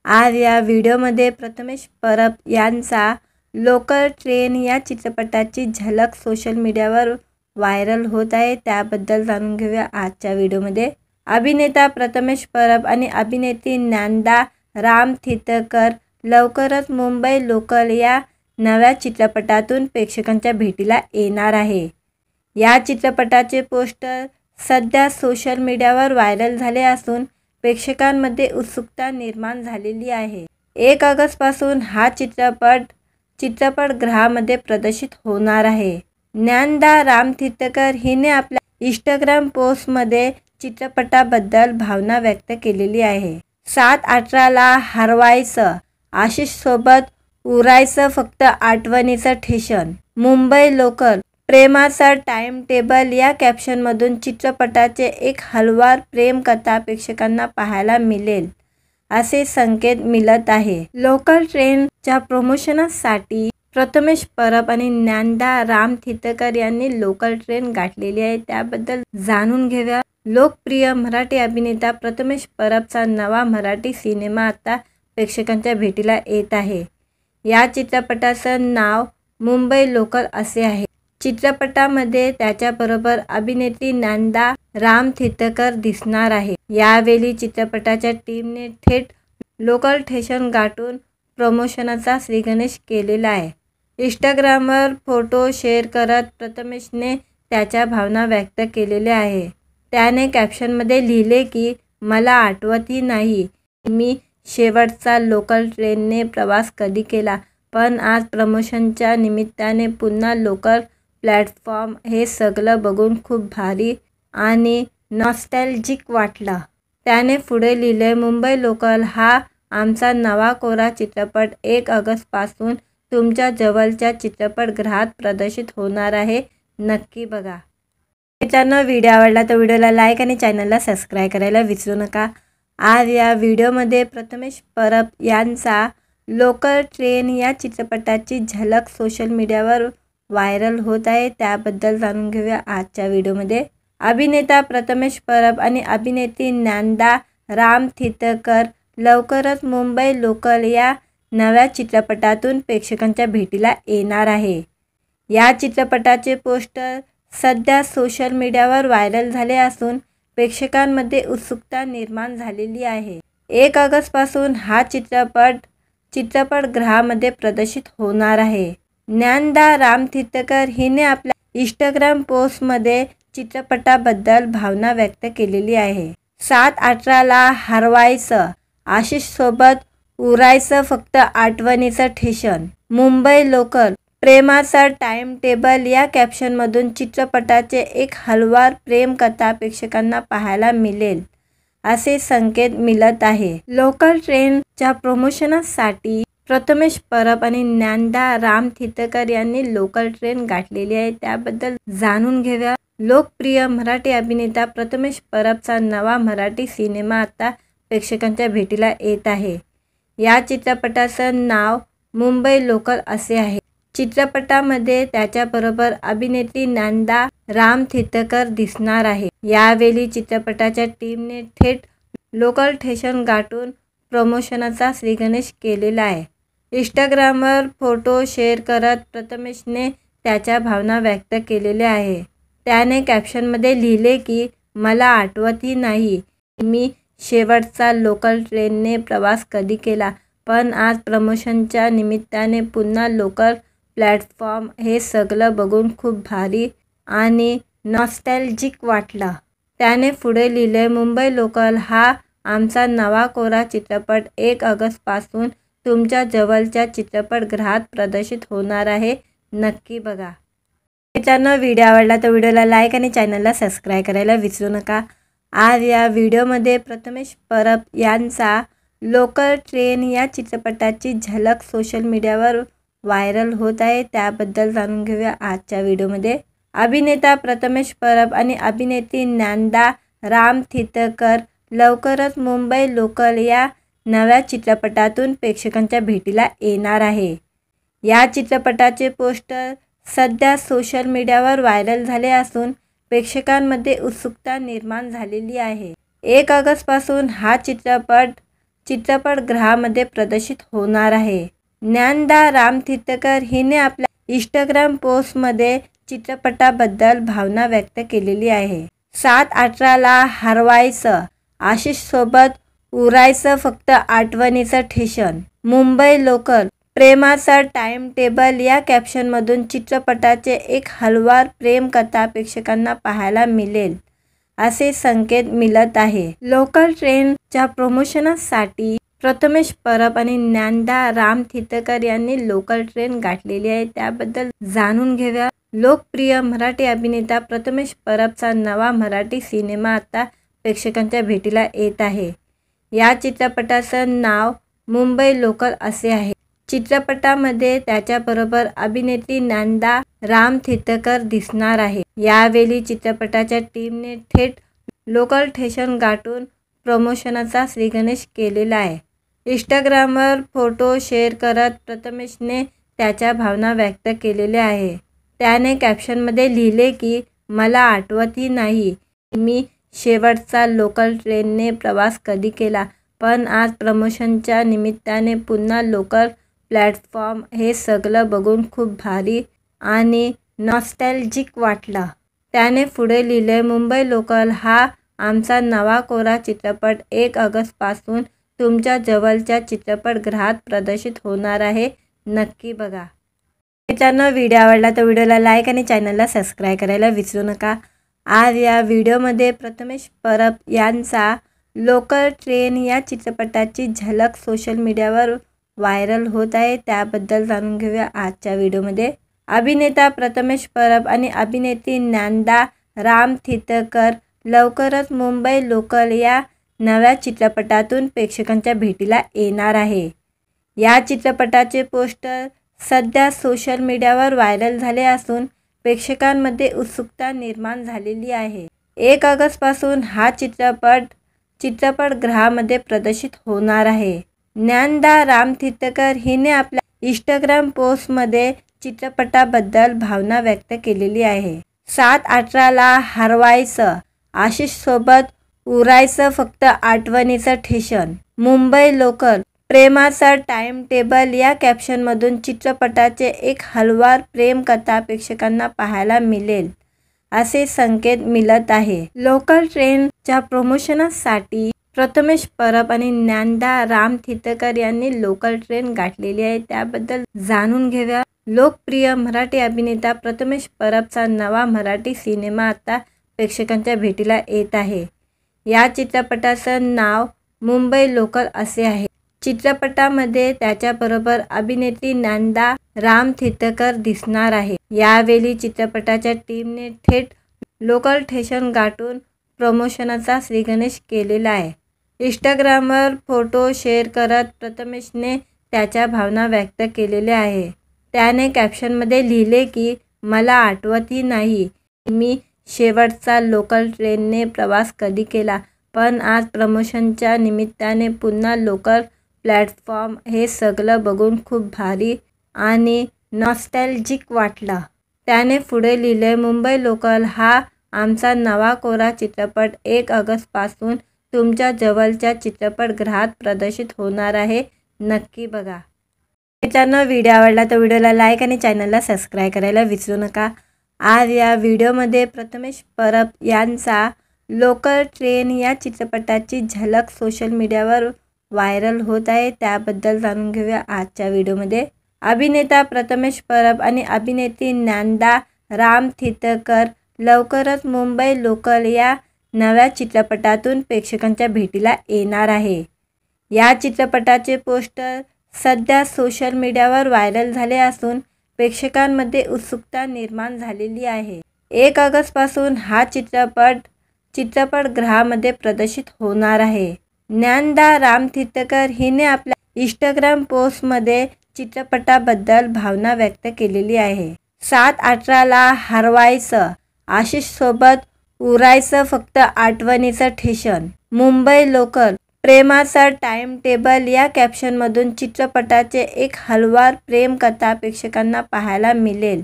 आज या व्हिडिओमध्ये प्रथमेश परब यांचा लोकल ट्रेन या चित्रपटाची झलक सोशल मीडियावर व्हायरल होत आहे. त्याबद्दल जाणून घेऊया आजच्या व्हिडिओमध्ये. अभिनेता प्रथमेश परब आणि अभिनेत्री ज्ञानदा रामतीर्थकर लवकरच मुंबई लोकल या नव्या चित्रपटातून प्रेक्षकांच्या भेटीला येणार आहे. या चित्रपटाचे पोस्टर सध्या सोशल मीडियावर व्हायरल झाले असून प्रेक्षकांमध्ये उत्सुकता निर्माण झालेली आहे. 1 ऑगस्टपासून हा चित्रपटगृहामध्ये प्रदर्शित होणार आहे. ज्ञानदा रामतीर्थकर हिने आपल्या इंस्टाग्राम पोस्टमध्ये चित्रपटाबद्दल भावना व्यक्त केलेली आहे. 7/18ला हरवायचं, आशिषसोबत उरायचं, फक्त आठवणीचं ठेशन, मुंबई लोकल, प्रेमाचा टाइम टेबल या कॅप्शनमधून चित्रपटाचे एक हलवार प्रेमकथा प्रेक्षकांना पाहायला मिळेल असे संकेत मिळत आहे. लोकल ट्रेनच्या प्रमोशनासाठी प्रथमेश परब आणि ज्ञानदा रामतीर्थकर यांनी लोकल ट्रेन गाठलेली आहे. त्याबद्दल जाणून घेऊया. लोकप्रिय मराठी अभिनेता प्रथमेश परबचा नवा मराठी सिनेमा आता प्रेक्षकांच्या भेटीला येत आहे. या चित्रपटाचं नाव मुंबई लोकल असे आहे. चित्रपटामध्ये त्याच्याबरोबर अभिनेत्री ज्ञानदा रामतीर्थकर दिसणार आहे. यावेळी चित्रपटाच्या टीमने थेट लोकल स्टेशन गाठून प्रमोशनाचा श्रीगणेश केलेला आहे. इंस्टाग्रामवर फोटो शेअर करत प्रथमेशने त्याच्या भावना व्यक्त केलेल्या आहे. त्याने कॅप्शनमध्ये लिहिले की मला आठवतही नाही मी शेवटचा लोकल ट्रेनने प्रवास कधी केला, पण आज प्रमोशनच्या निमित्ताने पुन्हा लोकल प्लॅटफॉर्म हे सगळं बघून खूप भारी आणि नॉस्टॅल्जिक वाटलं. त्याने पुढे लिहिले, मुंबई लोकल हा आमचा नवा कोरा चित्रपट 1 ऑगस्टपासून तुमच्या जवळच्या चित्रपटगृहात प्रदर्शित होणार आहे. नक्की बघा. मित्रांनो, व्हिडिओ आवडला तर व्हिडिओला लाईक आणि चॅनलला सबस्क्राईब करायला विसरू नका. आज या व्हिडिओमध्ये प्रथमेश परब यांचा लोकल ट्रेन या चित्रपटाची झलक सोशल मीडियावर व्हायरल होत आहे. त्याबद्दल जाणून घेऊया आजच्या व्हिडिओमध्ये. अभिनेता प्रथमेश परब आणि अभिनेत्री ज्ञानदा रामतीर्थकर लवकरच मुंबई लोकल या नव्या चित्रपटातून प्रेक्षकांच्या भेटीला येणार आहे. या चित्रपटाचे पोस्टर सध्या सोशल मीडियावर व्हायरल झाले असून प्रेक्षकांमध्ये उत्सुकता निर्माण झालेली आहे. 1 ऑगस्टपासून हा चित्रपटगृहामध्ये प्रदर्शित होणार आहे. ज्ञानदा रामतीर्थकर हिने आपल्या इंस्टाग्राम पोस्टमध्ये चित्रपटाबद्दल भावना व्यक्त केलेली आहे. 7/18ला हरवायचं, आशिषसोबत उरायचं, फक्त आठवणीचं ठेशन, मुंबई लोकल, प्रेमाचा टाइम टेबल या कॅप्शनमधून चित्रपटाचे एक हलवार प्रेमकथा प्रेक्षकांना पाहायला मिळेल असे संकेत मिळत आहे. लोकल ट्रेनच्या प्रमोशनासाठी प्रथमेश परब आणि ज्ञानदा रामतीर्थकर यांनी लोकल ट्रेन गाठलेली आहे. त्याबद्दल जाणून घेऊया. लोकप्रिय मराठी अभिनेता प्रथमेश परबचा नवा मराठी सिनेमा आता प्रेक्षकांच्या भेटीला येत आहे. या चित्रपटाचं नाव मुंबई लोकल असे आहे. चित्रपटामध्ये त्याच्याबरोबर अभिनेत्री ज्ञानदा रामतीर्थकर दिसणार आहे. यावेळी चित्रपटाच्या टीमने थेट लोकल स्टेशन गाठून प्रमोशनाचा श्रीगणेश केलेला आहे. इंस्टाग्रामवर फोटो शेअर करत प्रथमेशने त्याच्या भावना व्यक्त केलेल्या आहे. त्याने कॅप्शनमध्ये लिहिले की मला आठवतही नाही मी शेवटचा लोकल ट्रेनने प्रवास कधी केला, पण आज प्रमोशनच्या निमित्ताने पुन्हा लोकल प्लॅटफॉर्म हे सगळं बघून खूप भारी आणि नॉस्टॅल्जिक वाटलं. त्याने पुढे लिहिले, मुंबई लोकल हा आमचा नवा कोरा चित्रपट 1 ऑगस्टपासून तुमच्या जवळच्या चित्रपटगृहात प्रदर्शित होणार आहे. नक्की बघा. मित्रांनो, व्हिडिओ आवडला तर व्हिडिओला लाईक आणि चॅनलला सबस्क्राईब करायला विसरू नका. आज या व्हिडिओमध्ये प्रथमेश परब यांचा लोकल ट्रेन या चित्रपटाची झलक सोशल मीडियावर व्हायरल होत आहे. त्याबद्दल जाणून घेऊया आजच्या व्हिडिओमध्ये. अभिनेता प्रथमेश परब आणि अभिनेत्री ज्ञानदा रामतीर्थकर लवकरच मुंबई लोकल या नव्या चित्रपटातून प्रेक्षकांच्या भेटीला येणार आहे. या चित्रपटाचे पोस्टर सध्या सोशल मीडियावर व्हायरल झाले असून प्रेक्षकांमध्ये उत्सुकता निर्माण झालेली आहे. 1 ऑगस्टपासून हा चित्रपटगृहामध्ये प्रदर्शित होणार आहे. ज्ञानदा रामतीर्थकर हिने आपल्या इंस्टाग्राम पोस्टमध्ये चित्रपटाबद्दल भावना व्यक्त केलेली आहे. 7/18ला हरवायचं, आशिषसोबत उरायचं फक्त आठवणीचं ठेशन, मुंबई लोकल, प्रेमाचा टाइम टेबल या कॅप्शनमधून चित्रपटाचे एक हलवार प्रेमकथा प्रेक्षकांना पाहायला मिळेल असे संकेत मिळत आहे. लोकल ट्रेनच्या प्रमोशनसाठी प्रथमेश परब आणि ज्ञानदा रामतीर्थकर यांनी लोकल ट्रेन गाठलेली आहे. त्याबद्दल जाणून घेऊया. लोकप्रिय मराठी अभिनेता प्रथमेश परबचा नवा मराठी सिनेमा आता प्रेक्षकांच्या भेटीला येत आहे. या चित्रपटाचं नाव मुंबई लोकल असे आहे. चित्रपटामध्ये त्याच्याबरोबर अभिनेत्री ज्ञानदा रामतीर्थकर दिसणार आहे. यावेळी चित्रपटाच्या टीमने थेट लोकल स्टेशन गाठून प्रमोशनचा श्रीगणेश केलेला आहे. इंस्टाग्रामवर फोटो शेअर करत प्रथमेशने त्याच्या भावना व्यक्त केलेल्या आहे. त्याने कॅप्शनमध्ये लिहिले की मला आठवतही नाही मी शेवटचा लोकल ट्रेनने प्रवास कधी केला, पण आज प्रमोशनच्या निमित्ताने पुन्हा लोकल प्लॅटफॉर्म हे सगळं बघून खूप भारी आणि नॉस्टॅल्जिक वाटलं. त्याने पुढे लिहिले, मुंबई लोकल हा आमचा नवा कोरा चित्रपट 1 ऑगस्टपासून तुमच्या जवळच्या चित्रपटगृहात प्रदर्शित होणार आहे. नक्की बघा. मित्रांनो, व्हिडिओ आवडला तर व्हिडिओला लाईक आणि चॅनलला सबस्क्राईब करायला विसरू नका. आज या व्हिडिओमध्ये प्रथमेश परब यांचा लोकल ट्रेन या चित्रपटाची झलक सोशल मीडियावर व्हायरल होत आहे. त्याबद्दल जाणून घेऊया आजच्या व्हिडिओमध्ये. अभिनेता प्रथमेश परब आणि अभिनेत्री ज्ञानदा रामतीर्थकर लवकरच मुंबई लोकल या नव्या चित्रपटातून प्रेक्षकांच्या भेटीला येणार आहे. या चित्रपटाचे पोस्टर सध्या सोशल मीडियावर व्हायरल झाले असून प्रेक्षकांमध्ये उत्सुकता निर्माण झालेली आहे. 1 ऑगस्टपासून हा चित्रपटगृहामध्ये प्रदर्शित होणार आहे. ज्ञानदा रामतीर्थकर हिने आपल्या इंस्टाग्राम पोस्टमध्ये चित्रपटाबद्दल भावना व्यक्त केलेली आहे. 7/18ला हरवायचं, आशिषसोबत उरायचं फक्त आठवणीचं ठेशन, मुंबई लोकल, प्रेमाचा टाइम टेबल या कॅप्शनमधून चित्रपटाचे एक हलवार प्रेमकथा प्रेक्षकांना पाहायला मिळेल असे संकेत मिळत आहे. लोकल ट्रेनच्या प्रमोशनसाठी प्रथमेश परब आणि ज्ञानदा रामतीर्थकर यांनी लोकल ट्रेन गाठलेली आहे. त्याबद्दल जाणून घेऊया. लोकप्रिय मराठी अभिनेता प्रथमेश परबचा नवा मराठी सिनेमा आता प्रेक्षकांच्या भेटीला येत आहे. या चित्रपटाचं नाव मुंबई लोकल असे आहे. चित्रपटामध्ये त्याच्याबरोबर अभिनेत्री ज्ञानदा रामतीर्थकर दिसणार आहे. यावेळी चित्रपटाच्या टीमने थेट लोकल स्टेशन गाठून प्रमोशनचा श्रीगणेश केलेला आहे. इंस्टाग्रामवर फोटो शेअर करत प्रथमेशने त्याच्या भावना व्यक्त केलेल्या आहे. त्याने कॅप्शनमध्ये लिहिले की मला आठवतही नाही मी शेवटचा लोकल ट्रेनने प्रवास कधी केला, पण आज प्रमोशनच्या निमित्ताने पुन्हा लोकल प्लॅटफॉर्म हे सगळं बघून खूप भारी आणि नॉस्टॅल्जिक वाटलं. त्याने पुढे लिहिले, मुंबई लोकल हा आमचा नवा कोरा चित्रपट 1 ऑगस्टपासून तुमच्या जवळच्या चित्रपटगृहात प्रदर्शित होणार आहे. नक्की बघा. मित्रांनो, व्हिडिओ आवडला तर व्हिडिओला लाईक आणि चॅनलला सबस्क्राईब करायला विसरू नका. आज या व्हिडिओमध्ये प्रथमेश परब यांचा लोकल ट्रेन या चित्रपटाची झलक सोशल मीडियावर व्हायरल होत आहे. त्याबद्दल जाणून घेऊया आजच्या व्हिडिओमध्ये. अभिनेता प्रथमेश परब आणि अभिनेत्री ज्ञानदा रामतीर्थकर लवकरच मुंबई लोकल या नव्या चित्रपटातून प्रेक्षकांच्या भेटीला येणार आहे. या चित्रपटाचे पोस्टर सध्या सोशल मीडियावर व्हायरल झाले असून प्रेक्षकांमध्ये उत्सुकता निर्माण झालेली आहे. 1 ऑगस्टपासून हा चित्रपटगृहामध्ये प्रदर्शित होणार आहे. ज्ञानदा रामतीर्थकर हिने आपल्या इंस्टाग्राम पोस्टमध्ये चित्रपटाबद्दल भावना व्यक्त केलेली आहे. 7/18ला हरवायचं, आशिषसोबत उरायचं फक्त आठवणीचं ठेशन, मुंबई लोकल, प्रेमाचा टाइम टेबल या कॅप्शनमधून चित्रपटाचे एक हलवार प्रेमकथा प्रेक्षकांना पाहायला मिळेल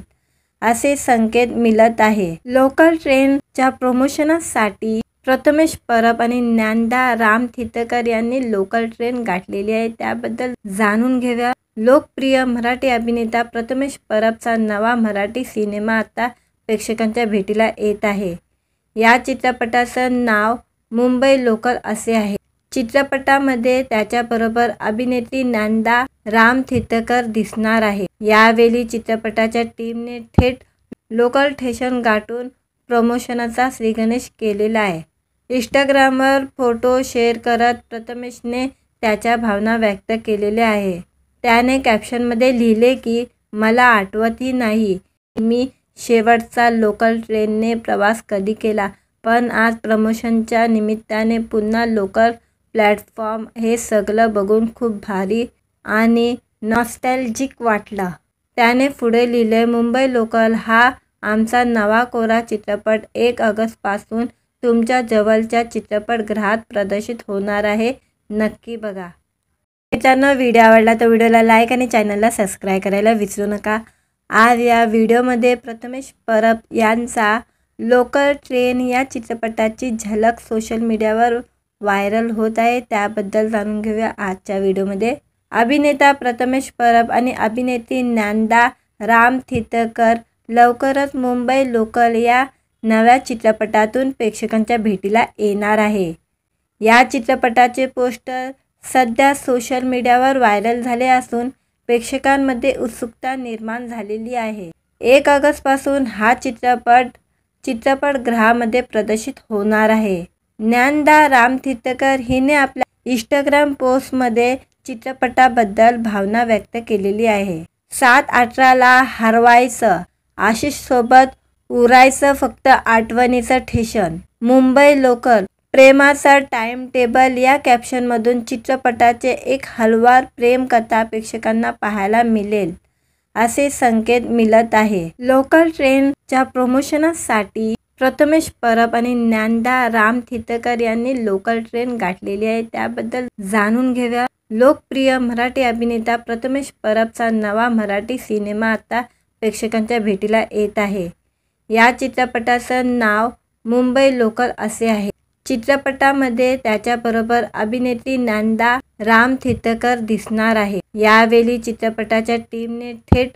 असे संकेत मिळत आहे. लोकल ट्रेनच्या प्रमोशनसाठी प्रथमेश परब आणि ज्ञानदा रामतीर्थकर यांनी लोकल ट्रेन गाठलेली आहे. त्याबद्दल जाणून घेऊया. लोकप्रिय मराठी अभिनेता प्रथमेश परबचा नवा मराठी सिनेमा आता प्रेक्षकांच्या भेटीला येत आहे. या चित्रपटाचं नाव मुंबई लोकल असे आहे. चित्रपटामध्ये त्याच्याबरोबर अभिनेत्री ज्ञानदा रामतीर्थकर दिसणार आहे. यावेळी चित्रपटाच्या टीमने थेट लोकल स्टेशन गाठून प्रमोशनचा श्रीगणेश केलेला आहे. इंस्टाग्रामवर फोटो शेअर करत प्रथमेशने त्याच्या भावना व्यक्त केलेल्या आहे. त्याने कॅप्शनमध्ये लिहिले की मला आठवतही नाही मी शेवटचा लोकल ट्रेनने प्रवास कधी केला, पण आज प्रमोशनच्या निमित्ताने पुन्हा लोकल प्लॅटफॉर्म हे सगळं बघून खूप भारी आणि नॉस्टॅल्जिक वाटलं. त्याने पुढे लिहिले, मुंबई लोकल हा आमचा नवा कोरा चित्रपट 1 ऑगस्टपासून तुमच्या जवळच्या चित्रपटगृहात प्रदर्शित होणार आहे. नक्की बघा. मित्रांनो, व्हिडिओ आवडला तर व्हिडिओला लाईक आणि चॅनलला सबस्क्राईब करायला विसरू नका. आज या व्हिडिओमध्ये प्रथमेश परब यांचा लोकल ट्रेन या चित्रपटाची झलक सोशल मीडियावर व्हायरल होत आहे. त्याबद्दल जाणून घेऊया आजच्या व्हिडिओमध्ये. अभिनेता प्रथमेश परब आणि अभिनेत्री ज्ञानदा रामतीर्थकर लवकरच मुंबई लोकल या नव्या चित्रपटातून प्रेक्षकांच्या भेटीला येणार आहे. या चित्रपटाचे पोस्टर सध्या सोशल मीडियावर व्हायरल झाले असून प्रेक्षकांमध्ये उत्सुकता निर्माण झालेली आहे. 1 ऑगस्टपासून हा चित्रपटगृहामध्ये प्रदर्शित होणार आहे. ज्ञानदा रामतीर्थकर हिने आपल्या इंस्टाग्राम पोस्टमध्ये चित्रपटाबद्दल भावना व्यक्त केलेली आहे. 7/18ला हरवायचं, आशिषसोबत उरायचं फक्त आठवणीचं ठेशन, मुंबई लोकल, प्रेमाचा टाइम टेबल या कॅप्शनमधून चित्रपटाचे एक हलवार प्रेमकथा प्रेक्षकांना पाहायला मिळेल असे संकेत मिळत आहे. लोकल ट्रेनच्या प्रमोशनसाठी प्रथमेश परब आणि ज्ञानदा रामतीर्थकर यांनी लोकल ट्रेन गाठलेली आहे. त्याबद्दल जाणून घेऊया. लोकप्रिय मराठी अभिनेता प्रथमेश परबचा नवा मराठी सिनेमा आता प्रेक्षकांच्या भेटीला येत आहे. या चित्रपटाचं नाव मुंबई लोकल असे आहे. चित्रपटामध्ये त्याच्याबरोबर अभिनेत्री ज्ञानदा रामतीर्थकर दिसणार आहे. यावेळी चित्रपटाच्या टीमने थेट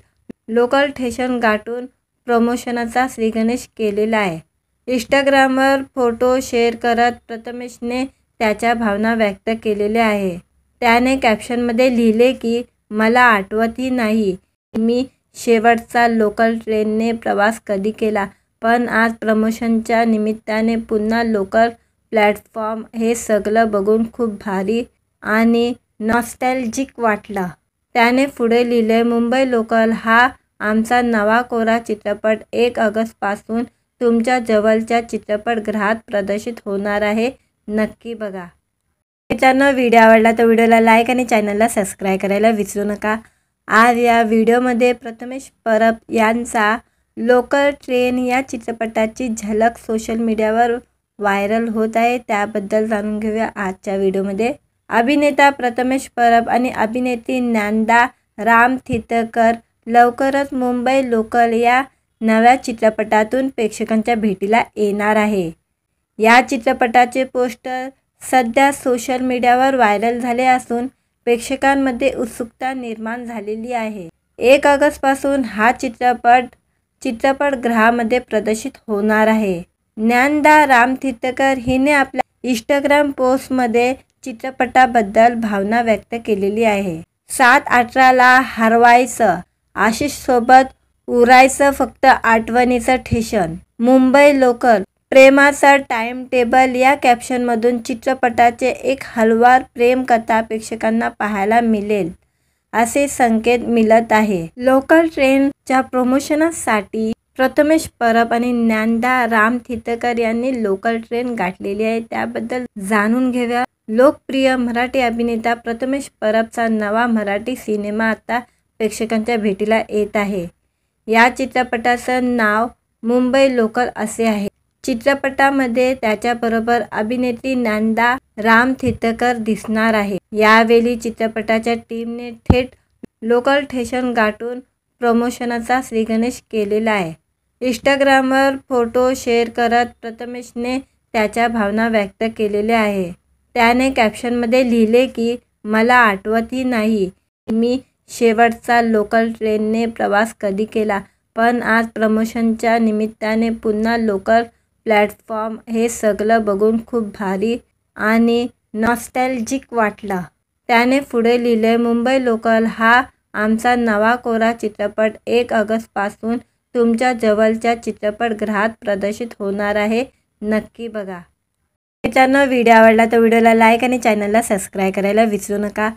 लोकल स्टेशन गाठून प्रमोशनचा श्रीगणेश केलेला आहे. इंस्टाग्रामवर फोटो शेअर करत प्रथमेशने त्याच्या भावना व्यक्त केलेल्या आहे. त्याने कॅप्शनमध्ये लिहिले की मला आठवतही नाही मी शेवटचा लोकल ट्रेनने प्रवास कधी केला, पण आज प्रमोशनच्या निमित्ताने पुन्हा लोकल प्लॅटफॉर्म हे सगळं बघून खूप भारी आणि नॉस्टॅल्जिक वाटलं. त्याने पुढे लिहिले, मुंबई लोकल हा आमचा नवा कोरा चित्रपट 1 ऑगस्टपासून तुमच्या जवळच्या चित्रपटगृहात प्रदर्शित होणार आहे. नक्की बघा. मित्रांनो, व्हिडिओ आवडला तर व्हिडिओला लाईक आणि चॅनलला सबस्क्राईब करायला विसरू नका. आज या व्हिडिओमध्ये प्रथमेश परब यांचा लोकल ट्रेन या चित्रपटाची झलक सोशल मीडियावर व्हायरल होत आहे. त्याबद्दल जाणून घेऊया आजच्या व्हिडिओमध्ये. अभिनेता प्रथमेश परब आणि अभिनेत्री ज्ञानदा रामतीर्थकर लवकरच मुंबई लोकल या नव्या चित्रपटातून प्रेक्षकांच्या भेटीला येणार आहे. या चित्रपटाचे पोस्टर सध्या सोशल मीडियावर व्हायरल झाले असून प्रेक्षकांमध्ये उत्सुकता निर्माण झालेली आहे. 1 ऑगस्टपासून हा चित्रपटगृहामध्ये प्रदर्शित होणार आहे. ज्ञानदा रामतीर्थकर हिने आपल्या इंस्टाग्राम पोस्टमध्ये चित्रपटाबद्दल भावना व्यक्त केलेली आहे. 7/18ला हरवायचं, आशिषसोबत उरायचं फक्त आठवणीचं ठेशन, मुंबई लोकल, प्रेमाचा टाइम टेबल या कॅप्शनमधून चित्रपटाचे एक हलवार प्रेमकथा प्रेक्षकांना पाहायला मिळेल असे संकेत मिळत आहे। लोकल ट्रेनच्या प्रमोशनसाठी प्रथमेश परब आणि ज्ञानदा रामतीर्थकर यांनी लोकल ट्रेन गाठलेली आहे, त्याबद्दल जाणून घेऊया। लोकप्रिय मराठी अभिनेता प्रथमेश परबचा नवा मराठी सिनेमा आता प्रेक्षकांच्या भेटीला येत आहे। या चित्रपटाचं नाव मुंबई लोकल असे आहे। चित्रपटामध्ये त्याच्याबरोबर अभिनेत्री ज्ञानदा रामतीर्थकर दिसणार आहे। यावेळी चित्रपटाच्या टीमने थेट लोकल स्टेशन गाठून प्रमोशनचा श्रीगणेश केलेला आहे। इंस्टाग्रामवर फोटो शेअर करत प्रथमेशने त्याच्या भावना व्यक्त केलेल्या आहे। त्याने कॅप्शनमध्ये लिहिले की मला आठवतही नाही मी शेवटचा लोकल ट्रेनने प्रवास कधी केला, पण आज प्रमोशनच्या निमित्ताने पुन्हा लोकल प्लॅटफॉर्म हे सगळं बघून खूप भारी आणि नॉस्टॅल्जिक वाटलं। त्याने पुढे लिहिले, मुंबई लोकल हा आमचा नवा कोरा चित्रपट 1 ऑगस्टपासून तुमच्या जवळच्या चित्रपटगृहात प्रदर्शित होणार आहे, नक्की बघा। मित्रांनो, व्हिडिओ आवडला तर व्हिडिओला लाईक आणि चॅनलला सबस्क्राईब करायला विसरू नका।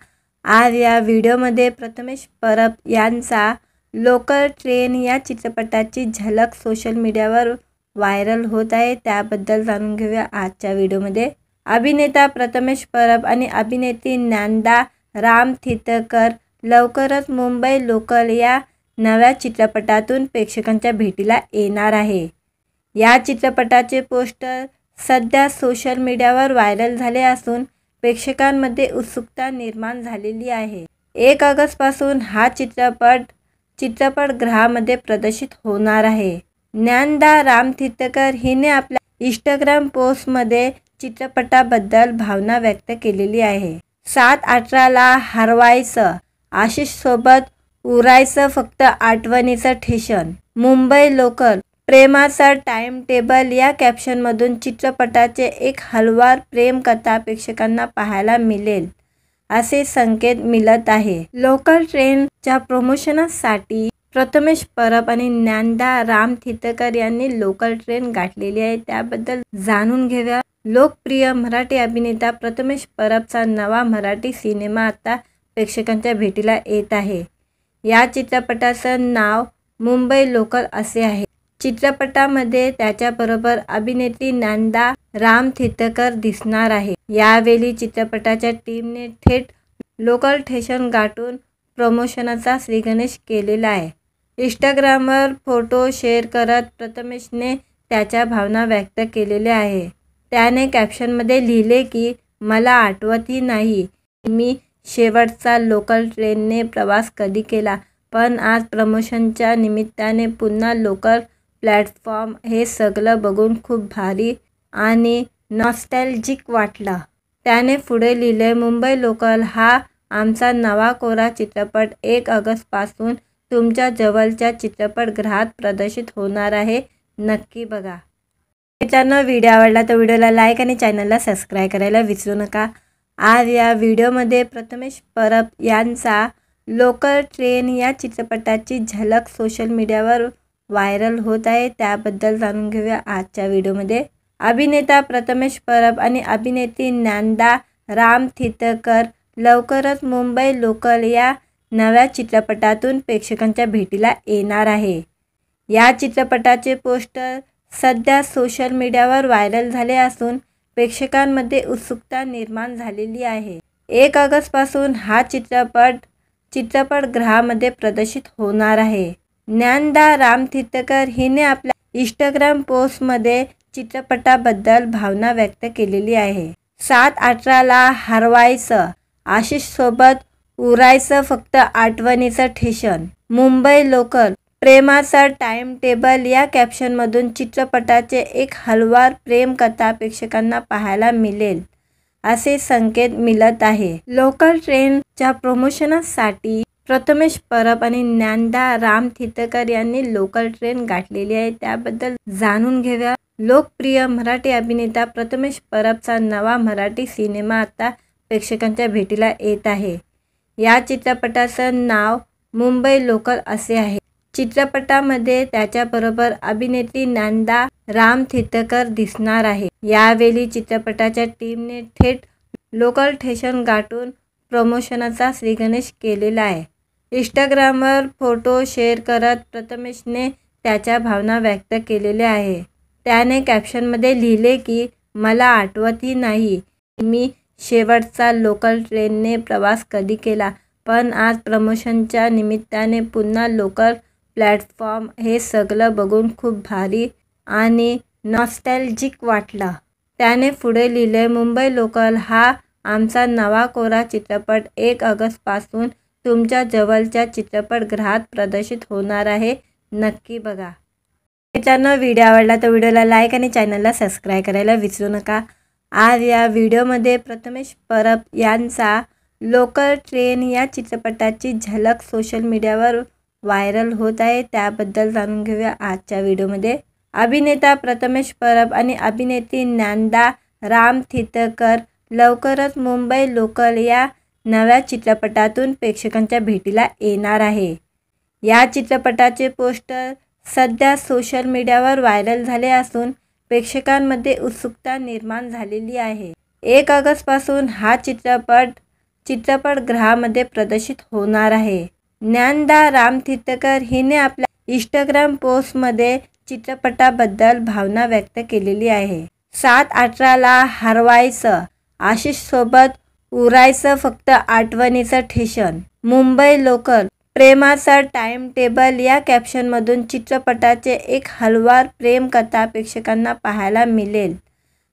आज या व्हिडिओमध्ये प्रथमेश परब यांचा लोकल ट्रेन या चित्रपटाची झलक सोशल मीडियावर व्हायरल होत आहे, त्याबद्दल जाणून घेऊया आजच्या व्हिडिओमध्ये। अभिनेता प्रथमेश परब आणि अभिनेत्री ज्ञानदा रामतीर्थकर लवकरच मुंबई लोकल या नव्या चित्रपटातून प्रेक्षकांच्या भेटीला येणार आहे। या चित्रपटाचे पोस्टर सध्या सोशल मीडियावर व्हायरल झाले असून प्रेक्षकांमध्ये उत्सुकता निर्माण झालेली आहे। 1 ऑगस्टपासून हा चित्रपटगृहामध्ये प्रदर्शित होणार आहे। ज्ञानदा रामतीर्थकर हिने आपल्या इंस्टाग्राम पोस्टमध्ये चित्रपटाबद्दल भावना व्यक्त केलेली आहे। 7/18ला हरवायचं, आशिषसोबत उरायचं फक्त आठवणीचं ठेशन, मुंबई लोकल, प्रेमाचा टाइम टेबल या कॅप्शनमधून चित्रपटाचे एक हलवार प्रेमकथा प्रेक्षकांना पाहायला मिळेल, असे संकेत मिळत आहे। लोकल ट्रेनच्या प्रमोशनसाठी प्रथमेश परब आणि ज्ञानदा रामतीर्थकर यांनी लोकल ट्रेन गाठलेली आहे, त्याबद्दल जाणून घेऊया। लोकप्रिय मराठी अभिनेता प्रथमेश परबचा नवा मराठी सिनेमा आता प्रेक्षकांच्या भेटीला येत आहे। या चित्रपटाचं नाव मुंबई लोकल असे आहे। चित्रपटामध्ये त्याच्याबरोबर अभिनेत्री ज्ञानदा रामतीर्थकर दिसणार आहे। यावेळी चित्रपटाच्या टीमने थेट लोकल स्टेशन गाठून प्रमोशनचा श्रीगणेश केलेला आहे। इंस्टाग्रामवर फोटो शेअर करत प्रथमेशने त्याच्या भावना व्यक्त केलेल्या आहे। त्याने कॅप्शनमध्ये लिहिले की मला आठवतही नाही मी शेवटचा लोकल ट्रेनने प्रवास कधी केला, पण आज प्रमोशनच्या निमित्ताने पुन्हा लोकल प्लॅटफॉर्म हे सगळं बघून खूप भारी आणि नॉस्टॅल्जिक वाटलं। त्याने पुढे लिहिले, मुंबई लोकल हा आमचा नवा कोरा चित्रपट 1 ऑगस्टपासून तुमच्या जवळच्या चित्रपटगृहात प्रदर्शित होणार आहे, नक्की बघा। मित्रांनो, व्हिडिओ आवडला तर व्हिडिओला लाईक आणि चॅनलला सबस्क्राईब करायला विसरू नका। आज या व्हिडिओमध्ये प्रथमेश परब यांचा लोकल ट्रेन या चित्रपटाची झलक सोशल मीडियावर व्हायरल होत आहे, त्याबद्दल जाणून घेऊया आजच्या व्हिडिओमध्ये। अभिनेता प्रथमेश परब आणि अभिनेत्री ज्ञानदा रामतीर्थकर लवकरच मुंबई लोकल या नव्या चित्रपटातून प्रेक्षकांच्या भेटीला येणार आहे। या चित्रपटाचे पोस्टर सध्या सोशल मीडियावर व्हायरल झाले असून प्रेक्षकांमध्ये उत्सुकता निर्माण झालेली आहे। 1 ऑगस्टपासून हा चित्रपटगृहामध्ये प्रदर्शित होणार आहे। ज्ञानदा रामतीर्थकर हिने आपल्या इंस्टाग्राम पोस्टमध्ये चित्रपटाबद्दल भावना व्यक्त केलेली आहे। 7/18ला हरवायचं, आशिषसोबत उरायचं फक्त आठवणीचं ठेशन, मुंबई लोकल, प्रेमाचा टाइम टेबल या कॅप्शनमधून चित्रपटाचे एक हलवार प्रेमकथा प्रेक्षकांना पाहायला मिळेल, असे संकेत मिळत आहे। लोकल ट्रेनच्या प्रमोशनसाठी प्रथमेश परब आणि ज्ञानदा रामतीर्थकर यांनी लोकल ट्रेन गाठलेली आहे, त्याबद्दल जाणून घेऊया। लोकप्रिय मराठी अभिनेता प्रथमेश परबचा नवा मराठी सिनेमा आता प्रेक्षकांच्या भेटीला येत आहे। या चित्रपटाचं नाव मुंबई लोकल असे आहे। चित्रपटामध्ये त्याच्याबरोबर अभिनेत्री ज्ञानदा रामतीर्थकर दिसणार आहे। यावेळी चित्रपटाच्या टीमने थेट लोकल स्टेशन गाठून प्रमोशनाचा श्रीगणेश केलेला आहे। इंस्टाग्रामवर फोटो शेअर करत प्रथमेशने त्याच्या भावना व्यक्त केलेल्या आहे। त्याने कॅप्शनमध्ये लिहिले की मला आठवतही नाही मी शेवटचा लोकल ट्रेनने प्रवास कधी केला, पण आज प्रमोशनच्या निमित्ताने पुन्हा लोकल प्लॅटफॉर्म हे सगळं बघून खूप भारी आणि नॉस्टॅल्जिक वाटलं। त्याने पुढे लिहिले, मुंबई लोकल हा आमचा नवा कोरा चित्रपट 1 ऑगस्टपासून तुमच्या जवळच्या चित्रपटगृहात प्रदर्शित होणार आहे, नक्की बघा। मित्रांनो, व्हिडिओ आवडला तर व्हिडिओला लाईक आणि चॅनलला सबस्क्राईब करायला विसरू नका। आज या व्हिडिओमध्ये प्रथमेश परब यांचा लोकल ट्रेन या चित्रपटाची झलक सोशल मीडियावर व्हायरल होत आहे, त्याबद्दल जाणून घेऊया आजच्या व्हिडिओमध्ये। अभिनेता प्रथमेश परब आणि अभिनेत्री ज्ञानदा रामतीर्थकर लवकरच मुंबई लोकल या नव्या चित्रपटातून प्रेक्षकांच्या भेटीला येणार आहे। या चित्रपटाचे पोस्टर सध्या सोशल मीडियावर व्हायरल झाले असून प्रेक्षकांमध्ये उत्सुकता निर्माण झालेली आहे। 1 ऑगस्टपासून हा चित्रपट चित्रपटगृहामध्ये प्रदर्शित होणार आहे। ज्ञानदा रामतीर्थकर हिने आपल्या इंस्टाग्राम पोस्टमध्ये चित्रपटाबद्दल भावना व्यक्त केलेली आहे। 7/18ला हरवायचं, आशिषसोबत उरायचं फक्त आठवणीचं ठेशन, मुंबई लोकल, प्रेमाचा टाइम टेबल या कॅप्शनमधून चित्रपटाचे एक हलवार प्रेमकथा प्रेक्षकांना पाहायला मिळेल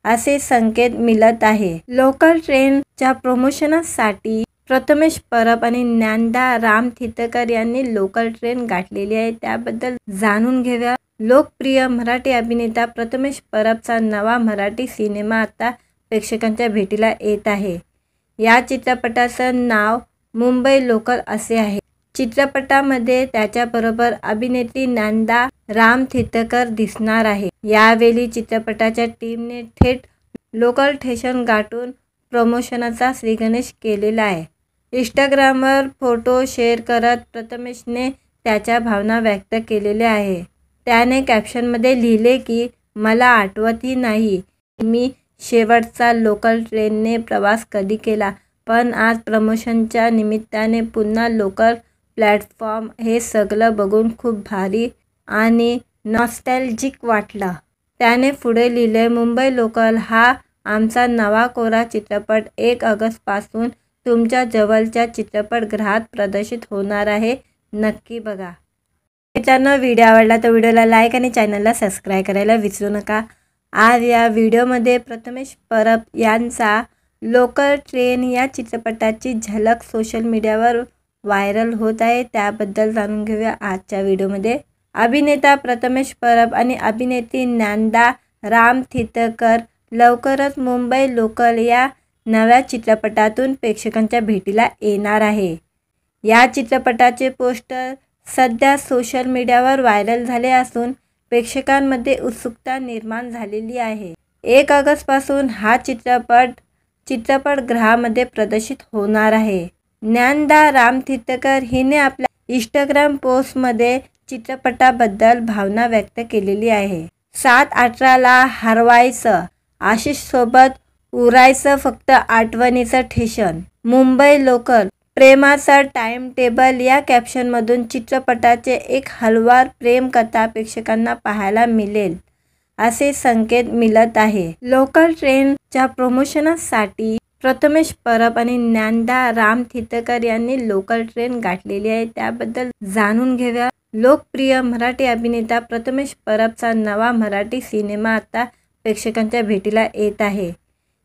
असे संकेत मिळत आहे। लोकल ट्रेनच्या प्रमोशनासाठी प्रथमेश परब आणि ज्ञानदा रामतीर्थकर यांनी लोकल ट्रेन गाठलेली आहे, त्याबद्दल जाणून घेऊया। लोकप्रिय मराठी अभिनेता प्रथमेश परबचा नवा मराठी सिनेमा आता प्रेक्षकांच्या भेटीला येत आहे। या चित्रपटाचं नाव मुंबई लोकल असे आहे। चित्रपटामध्ये त्याच्याबरोबर अभिनेत्री ज्ञानदा रामतीर्थकर दिसणार आहे। यावेळी चित्रपटाच्या टीमने थेट लोकल स्टेशन गाठून प्रमोशनाचा श्रीगणेश केलेला आहे। इंस्टाग्रामवर फोटो शेअर करत प्रथमेशने त्याच्या भावना व्यक्त केलेल्या आहे। त्याने कॅप्शनमध्ये लिहिले की मला आठवतही नाही मी शेवटचा लोकल ट्रेनने प्रवास कधी केला, पण आज प्रमोशनच्या निमित्ताने पुन्हा लोकल प्लॅटफॉर्म हे सगळं बघून खूप भारी आणि नॉस्टॅल्जिक वाटलं। त्याने पुढे लिहिले, मुंबई लोकल हा आमचा नवा कोरा चित्रपट 1 ऑगस्टपासून तुमच्या जवळच्या चित्रपटगृहात प्रदर्शित होणार आहे, नक्की बघा। मित्रांनो, व्हिडिओ आवडला तर व्हिडिओला लाईक आणि चॅनलला सबस्क्राईब करायला विसरू नका। आज या व्हिडिओमध्ये प्रथमेश परब यांचा लोकल ट्रेन या चित्रपटाची झलक सोशल मीडियावर व्हायरल होत आहे, त्याबद्दल जाणून घेऊया आजच्या व्हिडिओमध्ये। अभिनेता प्रथमेश परब आणि अभिनेत्री ज्ञानदा रामतीर्थकर लवकरच मुंबई लोकल या नव्या चित्रपटातून प्रेक्षकांच्या भेटीला येणार आहे। या चित्रपटाचे पोस्टर सध्या सोशल मीडियावर व्हायरल झाले असून प्रेक्षकांमध्ये उत्सुकता निर्माण झालेली आहे। 1 ऑगस्टपासून हा चित्रपट चित्रपटगृहामध्ये प्रदर्शित होणार आहे। ज्ञानदा रामतीर्थकर हिने आपल्या इंस्टाग्राम पोस्टमध्ये चित्रपटाबद्दल भावना व्यक्त केलेली आहे। 7/18ला हरवायचं, आशिषसोबत उरायचं फक्त आठवणीचं ठेशन, मुंबई लोकल, प्रेमाचा टाइम टेबल या कॅप्शनमधून चित्रपटाचे एक हलवार प्रेमकथा प्रेक्षकांना पाहायला मिळेल असे संकेत मिळत आहे। लोकल ट्रेनच्या प्रमोशनासाठी प्रथमेश परब आणि ज्ञानदा रामतीर्थकर यांनी लोकल ट्रेन गाठलेली आहे, त्याबद्दल जाणून घेऊया। लोकप्रिय मराठी अभिनेता प्रथमेश परबचा नवा मराठी सिनेमा आता प्रेक्षकांच्या भेटीला येत आहे।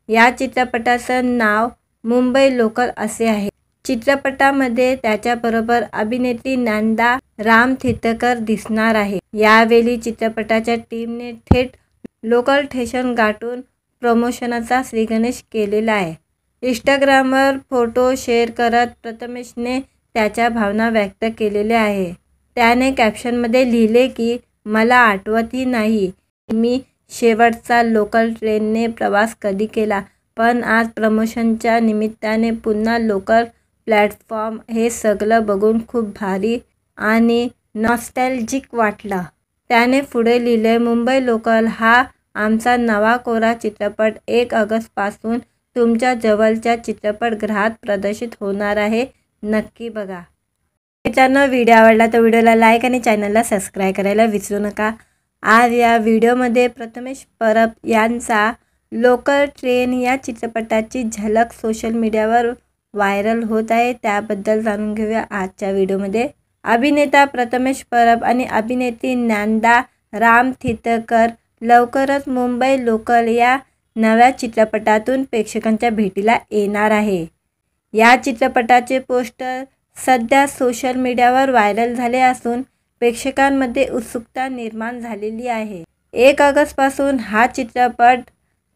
या चित्रपटाचं नाव मुंबई लोकल असे आहे। चित्रपटामध्ये त्याच्याबरोबर अभिनेत्री ज्ञानदा रामतीर्थकर दिसणार आहे। यावेळी चित्रपटाच्या टीमने थेट लोकल स्टेशन गाठून प्रमोशनाचा श्रीगणेश केलेला आहे। इंस्टाग्रामवर फोटो शेअर करत प्रथमेशने त्याच्या भावना व्यक्त केलेल्या आहे। त्याने कॅप्शनमध्ये लिहिले की मला आठवतही नाही मी शेवटचा लोकल ट्रेनने प्रवास कधी केला, पण आज प्रमोशनच्या निमित्ताने पुन्हा लोकल प्लॅटफॉर्म हे सगळं बघून खूप भारी आणि नॉस्टॅल्जिक वाटलं। त्याने पुढे लिहिले, मुंबई लोकल हा आमचा नवा कोरा चित्रपट 1 ऑगस्टपासून तुमच्या जवळच्या चित्रपटगृहात प्रदर्शित होणार आहे. नक्की बघा. मित्रांनो, व्हिडिओ आवडला तर व्हिडिओला लाईक आणि चॅनलला सबस्क्राईब करायला विसरू नका. आज या व्हिडिओमध्ये प्रथमेश परब यांचा लोकल ट्रेन या चित्रपटाची झलक सोशल मीडियावर व्हायरल होत आहे. त्याबद्दल जाणून घेऊया आजच्या व्हिडिओमध्ये. अभिनेता प्रथमेश परब आणि अभिनेत्री ज्ञानदा रामतीर्थकर लवकरच मुंबई लोकल या नव्या चित्रपटातून प्रेक्षकांच्या भेटीला येणार आहे. या चित्रपटाचे पोस्टर सध्या सोशल मीडियावर व्हायरल झाले असून प्रेक्षकांमध्ये उत्सुकता निर्माण झालेली आहे. 1 ऑगस्टपासून हा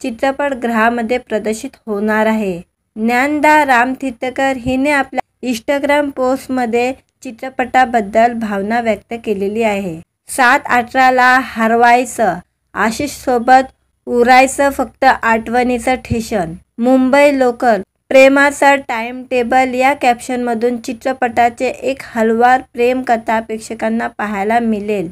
चित्रपटगृहामध्ये प्रदर्शित होणार आहे. ज्ञानदा रामतीर्थकर हिने आपल्या इंस्टाग्राम पोस्टमध्ये चित्रपटाबद्दल भावना व्यक्त केलेली आहे. 7/18ला हरवायचं, आशिषसोबत उरायचं फक्त आठवणीचं ठेशन, मुंबई लोकल, प्रेमाचा टाइम टेबल या कॅप्शनमधून चित्रपटाचे एक हलवार प्रेमकथा प्रेक्षकांना पाहायला मिळेल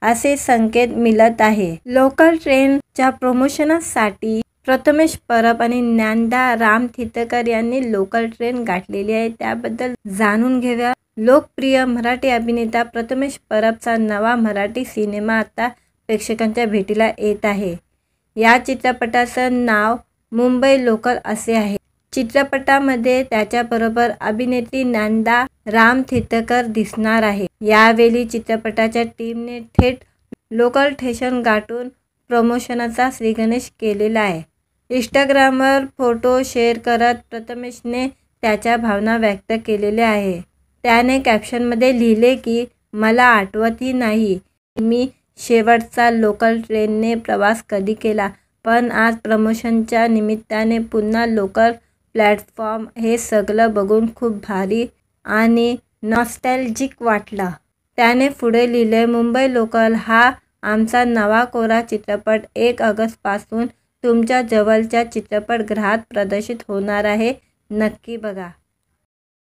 असे संकेत मिळत आहे. लोकल ट्रेनच्या प्रमोशनसाठी प्रथमेश परब आणि ज्ञानदा रामतीर्थकर यांनी लोकल ट्रेन गाठलेली आहे. त्याबद्दल जाणून घेऊया. लोकप्रिय मराठी अभिनेता प्रथमेश परबचा नवा मराठी सिनेमा आता प्रेक्षकांच्या भेटीला येत आहे. या चित्रपटाचं नाव मुंबई लोकल असे आहे. चित्रपटामध्ये त्याच्याबरोबर अभिनेत्री ज्ञानदा रामतीर्थकर दिसणार आहे. यावेळी चित्रपटाच्या टीमने थेट लोकल स्टेशन गाठून प्रमोशनचा श्रीगणेश केलेला आहे. इंस्टाग्रामवर फोटो शेअर करत प्रथमेशने त्याच्या भावना व्यक्त केलेल्या आहे. त्याने कॅप्शनमध्ये लिहिले की मला आठवतही नाही मी शेवटचा लोकल ट्रेनने प्रवास कधी केला, पण आज प्रमोशनच्या निमित्ताने पुन्हा लोकल प्लॅटफॉर्म हे सगळं बघून खूप भारी आणि नॉस्टॅल्जिक वाटलं. त्याने पुढे लिहिले, मुंबई लोकल हा आमचा नवा कोरा चित्रपट 1 ऑगस्टपासून तुमच्या जवळच्या चित्रपटगृहात प्रदर्शित होणार आहे. नक्की बघा.